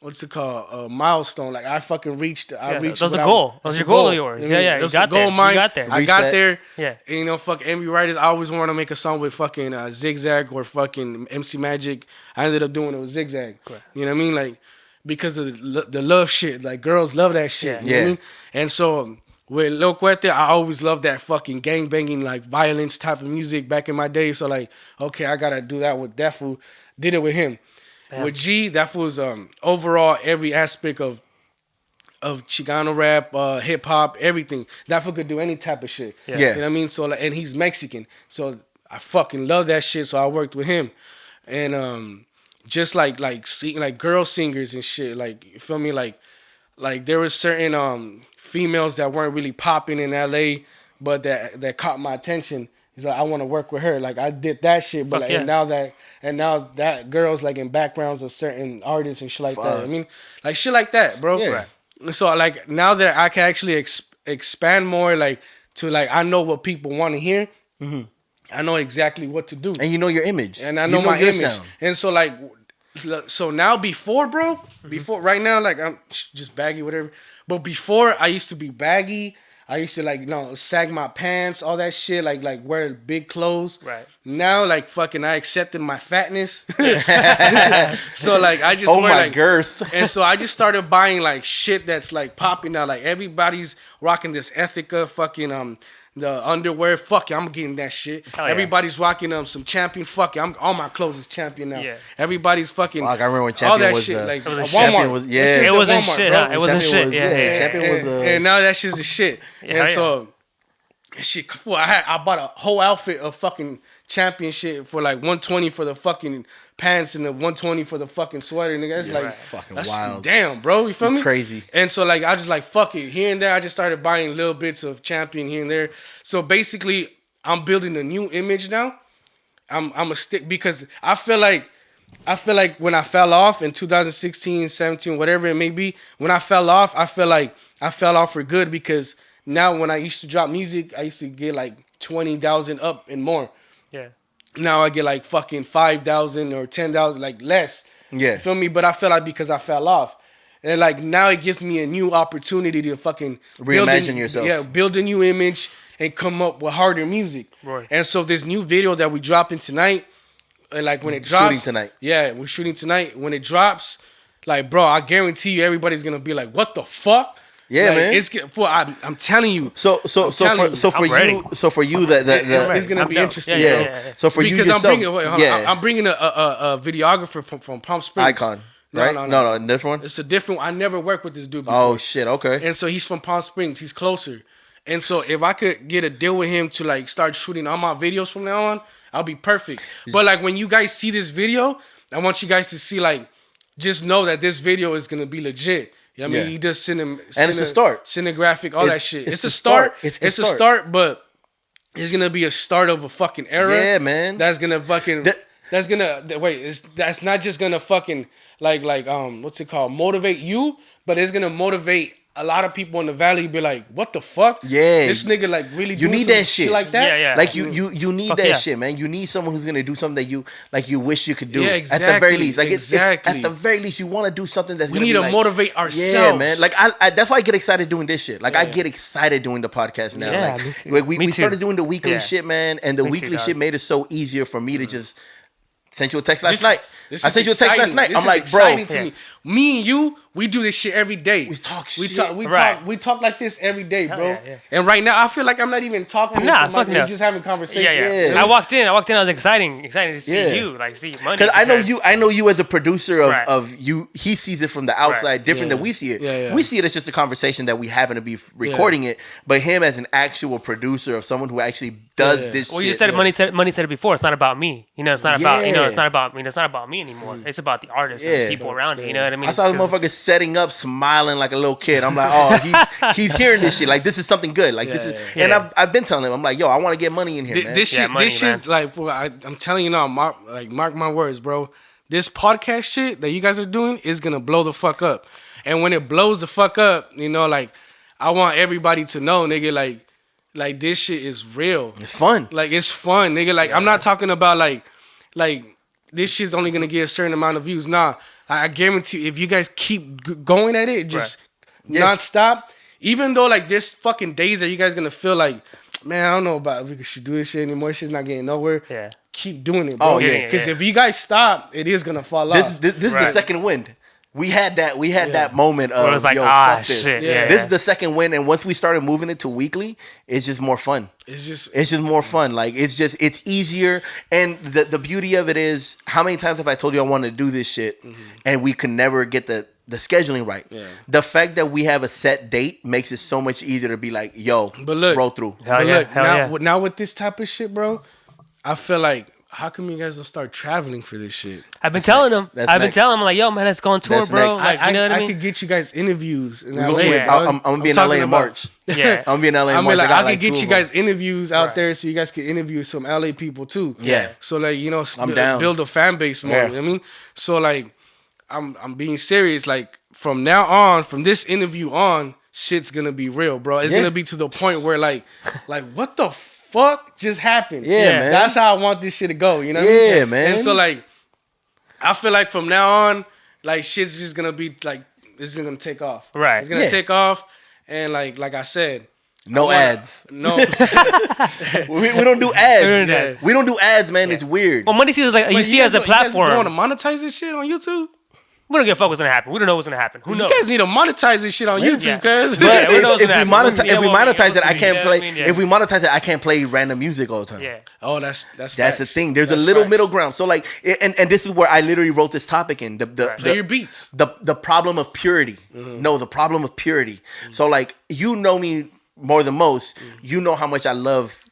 what's it called? A milestone. Like, I fucking reached. I reached. That was a goal. That was your goal of yours. Yeah. You got there. Mine. You got there. I got there. Yeah. And, fuck MB Writers. I always wanted to make a song with fucking Zigzag or fucking MC Magic. I ended up doing it with Zigzag. Correct. You know what I mean? Like, because of the love shit. Like, girls love that shit. You know what I mean? And so with Lil Cuete, I always loved that fucking gang banging, like, violence type of music back in my day. So, like, okay, I gotta do that with that fool. Did it with him. Damn. With G, that was overall every aspect of Chicano rap, hip hop, everything. That fool could do any type of shit. Yeah. You know what I mean? So, like, and he's Mexican, so I fucking love that shit. So I worked with him, and just like girl singers and shit. Like, you feel me? Like there was certain females that weren't really popping in LA, but that caught my attention. He's like, I want to work with her. Like, I did that shit, but and now that girls, like, in backgrounds of certain artists and shit like that. I mean, like, shit like that, bro. Yeah. So, like, now that I can actually expand more, like, to, like, I know what people want to hear. Mm-hmm. I know exactly what to do, and you know your image, and I know my image. Sound. And so, like, so now before right now, like, I'm just baggy, whatever. But before, I used to be baggy. I used to, like, sag my pants, all that shit, like wear big clothes. Right. Now, like, fucking, I accepted my fatness. So, like, I just wear, like, girth. And so I just started buying, like, shit that's, like, popping now. Like, everybody's rocking this Ethica fucking the underwear. Fuck it, I'm getting that shit. Everybody's rocking some Champion. Fuck it, all my clothes is Champion now. Yeah. Everybody's fucking. Fuck, I remember when Champion all that was shit, like Walmart. It wasn't shit. It wasn't shit. Yeah. Champion was. And now that shit's a shit. And so, shit. I bought a whole outfit of fucking Champion shit for like $120 for the fucking pants and the $120 for the fucking sweater. Nigga, that's like fucking that's wild. Damn, bro, you feel me? Crazy. And so, like, I just, like, fuck it. Here and there, I just started buying little bits of Champion here and there. So basically, I'm building a new image now. I'm a stick because I feel like when I fell off in 2016, 17, whatever it may be, when I fell off, I feel like I fell off for good because now when I used to drop music, I used to get like 20,000 up and more. Yeah. Now I get like fucking 5,000 or 10,000, like less. Yeah. You feel me? But I feel like because I fell off. And like now it gives me a new opportunity to fucking reimagine yourself. Yeah, build a new image and come up with harder music. Right. And so this new video that we dropping tonight, and like when it drops. Shooting tonight. Yeah, we're shooting tonight. When it drops, like, bro, I guarantee you everybody's gonna be like, what the fuck? Yeah, like, man. I'm telling you. So for you it's gonna be interesting. Yeah. So for because you yourself, I'm bringing a videographer from Palm Springs. Icon. right? No, different one. It's a different. I never worked with this dude before. Oh shit, okay. And so he's from Palm Springs. He's closer. And so if I could get a deal with him to like start shooting all my videos from now on, I'll be perfect. But like when you guys see this video, I want you guys to see like, just know that this video is gonna be legit. You know what I mean? He does and it's a start. Cinegraphic, all that shit. It's a start. It's a start, but it's gonna be a start of a fucking era. Yeah, man. That's gonna fucking. That's not just gonna fucking like what's it called? Motivate you, but it's gonna motivate a lot of people in the valley. Be like, what the fuck? Yeah, this nigga like really. You need that shit like that. Yeah. Like you need that shit, man. You need someone who's gonna do something that you wish you could do. Yeah, exactly. At the very least, like exactly. it's at the very least, you want to do something that's. We gonna need be to like, motivate ourselves. Yeah, man. Like I that's why I get excited doing this shit. Like I get excited doing the podcast now. Yeah, like me too. like, we Me started too. doing the weekly Yeah. shit, man, and the Me weekly too, shit dog. made it so easier for me to just send you a text last This- night. This I is sent you a text exciting. last night. This I'm is like, exciting bro. to me. Me and you, we do this shit every day. We talk We shit. talk. We Right. talk. We talk like this every day, bro. yeah. And right now, I feel like I'm not even talking. Nah, to my, fuck no. we're just having conversation. Yeah. I walked in. I was excited to see Yeah. you, like see money. Because I know you as a producer of, Right. of you. He sees it from the outside, different Yeah. than we see it. Yeah. We see it as just a conversation that we happen to be recording it. But him as an actual producer of someone who actually does this. Well, shit. you just said money said it before. It's not about me. You know, it's not about Yeah. it's not about it's not about me anymore. It's about the artists and the people around it. You know what I mean? I saw the 'Cause- motherfucker setting up, smiling like a little kid. I'm like, oh, he's hearing this shit. Like this is something good. Like this is, and Yeah. I've been telling him, I'm like, yo, I want to get money in here, man. This Yeah, shit, money, this shit's like, I'm telling you now, mark my words, bro. This podcast shit that you guys are doing is gonna blow the fuck up, and when it blows the fuck up, you know, like I want everybody to know, nigga, like this shit is real. It's fun. Like it's fun, nigga. Like I'm not talking about like this shit's only gonna get a certain amount of views. Nah, I guarantee you, if you guys keep going at it, just nonstop. Even though like there's fucking days that you guys gonna feel like, man, I don't know about if we should do this shit anymore. Shit's not getting nowhere. Yeah. Keep doing it, bro. Oh, yeah. Because if you guys stop, it is gonna fall off. This is the Right. second wind. We had that moment of Where it was like, yo, ah, fuck this. shit, yeah. This is the second wind, and once we started moving it to weekly, it's just more fun. It's just It's just more fun. Like it's easier, and the beauty of it is, how many times have I told you I want to do this shit, and we could never get the scheduling right. Yeah. The fact that we have a set date makes it so much easier to be like, yo, But look, roll through. Hell but yeah, look, hell now, yeah. now with this type of shit, bro, I feel like, how come you guys don't start traveling for this shit? I've been telling next. them. That's I've been next. telling them like, yo, man, let's go on tour, That's bro. next. Like, you know what I mean? could get you guys interviews in We're LA. gonna- Yeah. bro. I'm gonna be in talking LA in about- March. Yeah. I'm gonna be in LA in I mean, March. like, got I could get two you of them. guys interviews out there so you guys can interview some LA people too. Yeah. So like, you know, I'm down. build a fan base more. Yeah. You know what I mean? So like, I'm being serious. Like from now on, from this interview on, shit's gonna be real, bro. It's Yeah. gonna be to the point where like what the fuck just happened? Yeah, man. That's how I want this shit to go. You know? What I Yeah, mean? man. And so like, I feel like from now on, like shit's just gonna be like, this is gonna take off. Right. It's gonna Yeah. take off, and like I said. No ads. No. We don't do ads. We don't do ads. We don't do ads, man. It's weird. Well, money sees it like you see it as a platform. You guys don't want to monetize this shit on YouTube? We don't give a fuck what's gonna happen. We don't know what's gonna happen. Who knows? You guys need to monetize this shit on YouTube, Yeah. cuz. But Yeah, who knows if what we happens? monetize, Yeah, if we well, monetize it, I you can't know play. what I mean? Yeah. If we monetize it, I can't play random music all the time. Yeah. Oh, that's That's facts. the thing. There's a That's little facts. middle ground. So like, and this is where I literally wrote this topic in Play your beats. the problem of purity. No, the problem of purity. So like, you know me more than most. You know how much I love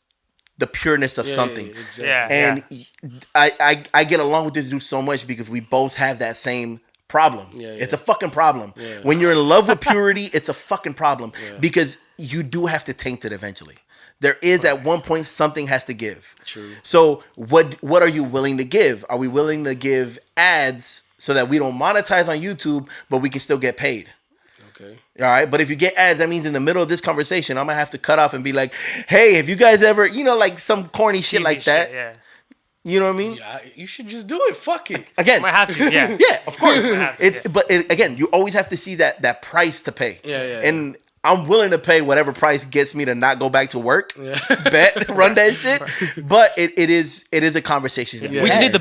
the pureness of something. Yeah, exactly. Yeah. And I get along with this dude so much because we both have that same problem. Yeah, It's a fucking problem. When you're in love with purity, it's a fucking problem because you do have to taint it eventually. There is at one point something has to give. True. So what are you willing to give? Are we willing to give ads so that we don't monetize on YouTube, but we can still get paid? Okay. All right, but if you get ads, that means in the middle of this conversation, I'm gonna have to cut off and be like, "Hey, if you guys ever, like some corny shit TV like that, Yeah. you know what I mean?" Yeah, you should just do it. Fuck it. Again, Might have to. Yeah. yeah, of course. Might have to, Again, you always have to see that price to pay. Yeah. And I'm willing to pay whatever price gets me to not go back to work. Bet, run that shit. But it is a conversation. Yeah. We just need the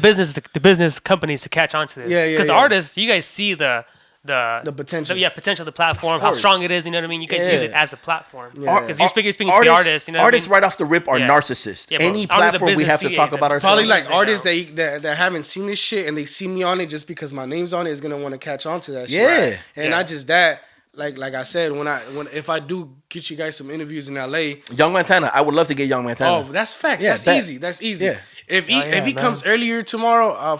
business companies to catch on to this. Yeah, Because the artists, you guys see the the potential. Potential of the platform, how strong it is. You know what I mean? You can use it as a platform. Because you're speaking to the artists. You know, artists right off the rip are narcissists. Any platform we have to talk about ourselves. Probably like artists that haven't seen this shit and they see me on it just because my name's on it is gonna want to catch on to that shit. Yeah, and not just that. Like I said, if I do get you guys some interviews in LA, Young Montana, I would love to get Young Montana. Oh, that's facts. Yeah, that's easy. Yeah. If he comes earlier tomorrow, I'll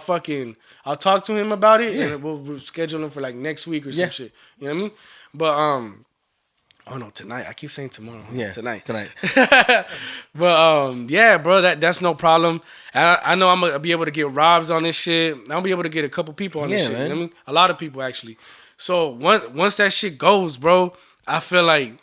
talk to him about it and we'll schedule him for like next week or some shit. You know what I mean? But oh no, tonight. I keep saying tomorrow. Yeah, tonight. But yeah, bro, that's no problem. I know I'm gonna be able to get Robs on this shit. I'll be able to get a couple people on this shit. Man. You know what I mean? A lot of people actually. So once that shit goes, bro, I feel like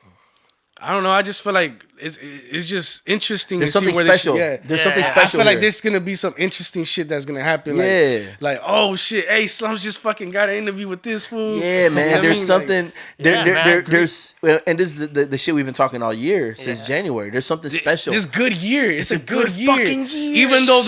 I don't know. I just feel like it's just interesting. There's to something see where special. This shit, There's something special. I feel like here. there's gonna be some interesting shit that's gonna happen. Like oh shit, hey, Slums just fucking got an interview with this fool. Yeah, man. You know There's what I something. Like, There's and this is the shit we've been talking all year since January. There's something special. This good year. It's a good year. fucking year. Even though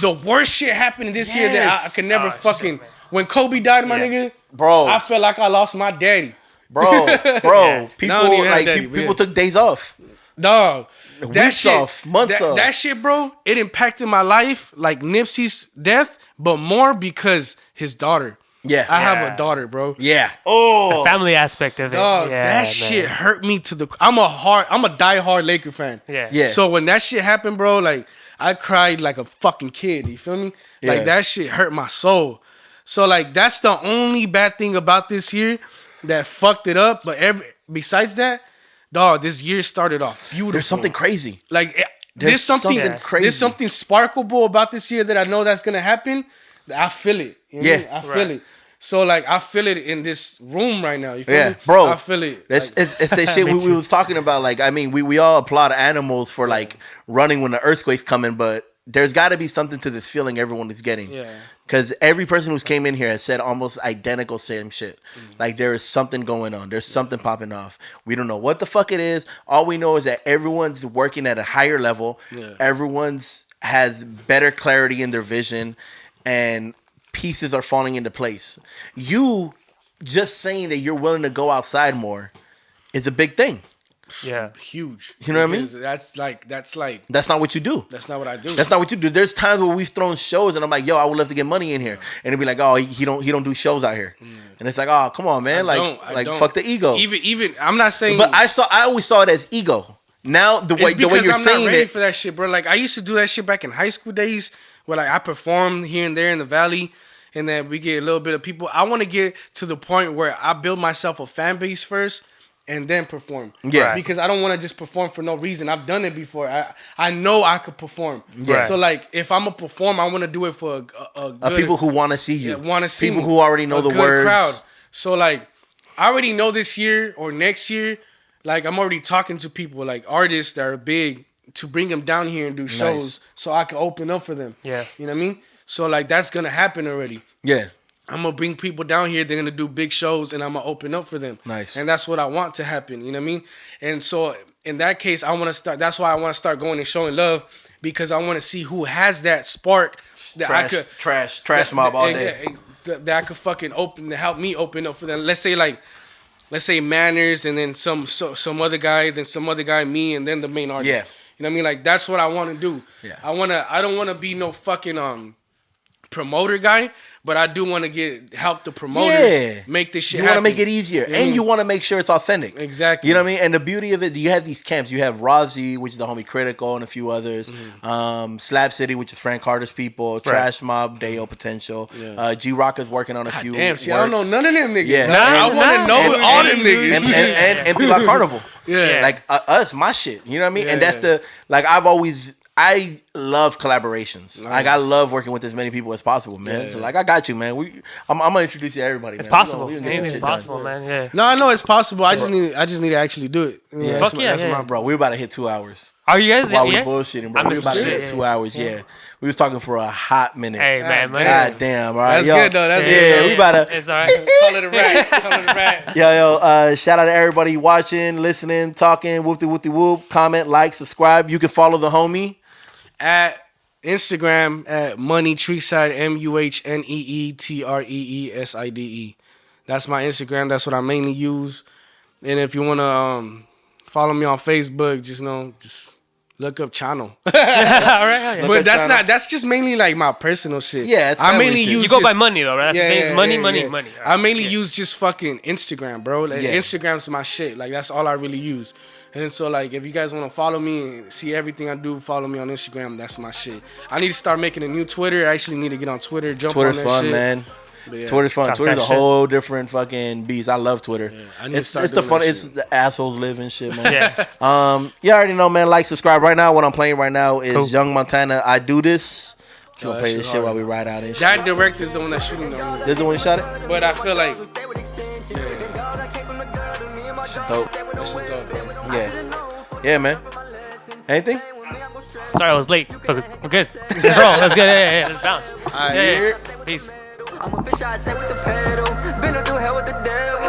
the worst shit happened this year that I could never fucking. When Kobe died, my nigga, bro, I felt like I lost my daddy. Bro, people people took days off. Dog, that weeks shit, off, months off. That shit, bro, it impacted my life like Nipsey's death, but more because his daughter. Yeah, I have a daughter, bro. Yeah. The family aspect of it. Dog, that shit hurt me to the. I'm a diehard Laker fan. Yeah. So when that shit happened, bro, like I cried like a fucking kid. You feel me? Like that shit hurt my soul. So like that's the only bad thing about this year that fucked it up. But besides that, dog, this year started off beautiful. There's something crazy. Like there's something crazy. There's something sparkleable about this year that I know that's gonna happen. I feel it. You know what I mean? I feel it. So like I feel it in this room right now. You feel me? Bro. I feel it. It's that shit we was talking about. Like I mean, we all applaud animals for like running when the earthquake's coming, but there's got to be something to this feeling everyone is getting. Yeah. Because every person who's came in here has said almost identical same shit. Like there is something going on. There's something popping off. We don't know what the fuck it is. All we know is that everyone's working at a higher level. Yeah. Everyone's has better clarity in their vision, and pieces are falling into place. You just saying that you're willing to go outside more is a big thing. Yeah, huge. You know what I mean? That's not what you do. That's not what I do. That's not what you do. There's times where we've thrown shows and I'm like, yo, I would love to get money in here, and it'd be like, oh, he don't do shows out here, and it's like, oh, come on, man, I don't. Fuck the ego. Even I'm not saying, but I always saw it as ego. Now the way you're I'm saying not ready it for that shit, bro. Like I used to do that shit back in high school days, where like I performed here and there in the Valley. And then we get a little bit of people. I want to get to the point where I build myself a fan base first and then perform. Yeah. Because I don't want to just perform for no reason. I've done it before. I know I could perform. Yeah. So like if I'm going to perform, I want to do it for a good, people who want to see you. Want to see people me. Who already know the good words. Crowd. So like I already know this year or next year, like I'm already talking to people like artists that are big to bring them down here and do shows so I can open up for them. Yeah. You know what I mean? So like that's going to happen already. Yeah. I'm going to bring people down here. They're going to do big shows and I'm going to open up for them. Nice. And that's what I want to happen. You know what I mean? And so in that case, that's why I want to start going and showing love, because I want to see who has that spark that I could. Trash mob all day. That I could fucking help me open up for them. Let's say Manners and then some other guy, then some other guy, me, and then the main artist. Yeah. You know what I mean? Like that's what I want to do. Yeah. I don't want to be no fucking promoter guy, but I do want to help the promoters make this shit happen. You want to make it easier, and you want to make sure it's authentic. Exactly. You know what I mean? And the beauty of it, you have these camps. You have Rozzy, which is the homie Critical, and a few others. Slab City, which is Frank Carter's people. Trash Mob, Deo Potential. G-Rock is working on a few. Damn, see, I don't know none of them niggas. Yeah. I want to know all them niggas. And EmptyLotCarnival. Yeah. Like us, my shit. You know what I mean? Yeah, and that's I love collaborations. Nice. Like I love working with as many people as possible, man. Yeah. So like I got you, man. I'm gonna introduce you to everybody. It's man. possible. Anything's possible, man. Yeah. No, I know it's possible. I just need to actually do it. Yeah. Fuck yeah, that's my bro. We're about to hit 2 hours. Are you guys? While we bullshitting, bro. We're about to hit 2 hours. Yeah. We was talking for a hot minute. Hey man, God damn. All right. That's good though. That's good. Yeah, we about to. It's all right. Call it a wrap. Yo, shout out to everybody watching, listening, talking, whoop-de-whoop-de-whoop. Comment, like, subscribe. You can follow the homie at Instagram at Muhnee Treeside, MUHNEE TREESIDE. That's my Instagram. That's what I mainly use. And if you wanna follow me on Facebook, just look up channel. All right. But that's just mainly like my personal shit. Yeah, it's I mainly shit. use You go by money though, right? That's the thing. It's money. I Right. mainly use just fucking Instagram, bro. Like Instagram's my shit. Like that's all I really use. And so like if you guys want to follow me and see everything I do, follow me on Instagram. That's my shit. I need to start making a new Twitter. I actually need to get on Twitter. Twitter's on that fun, shit. man. Yeah. Twitter's fun. Talk Twitter's that a shit. whole different fucking beast. I love Twitter. Yeah, I need to It's start the doing fun. that It's shit. the assholes live and shit, man. Yeah. You already know, man. Like, subscribe. Right now, what I'm playing right now is Cool. Young Montana. I do this. You gonna that play shit this shit hard. while we ride out and shit. That director's the one that's shooting the movie. This is the one you shot it. But I feel like Dope. this is dope, bro. Yeah, man. Anything? Sorry, I was late. But we're good. Bro, let's get it. Let's bounce. Alright, Yeah. Peace. I'm a fish, I stay with the pedal. Been through hell with the devil.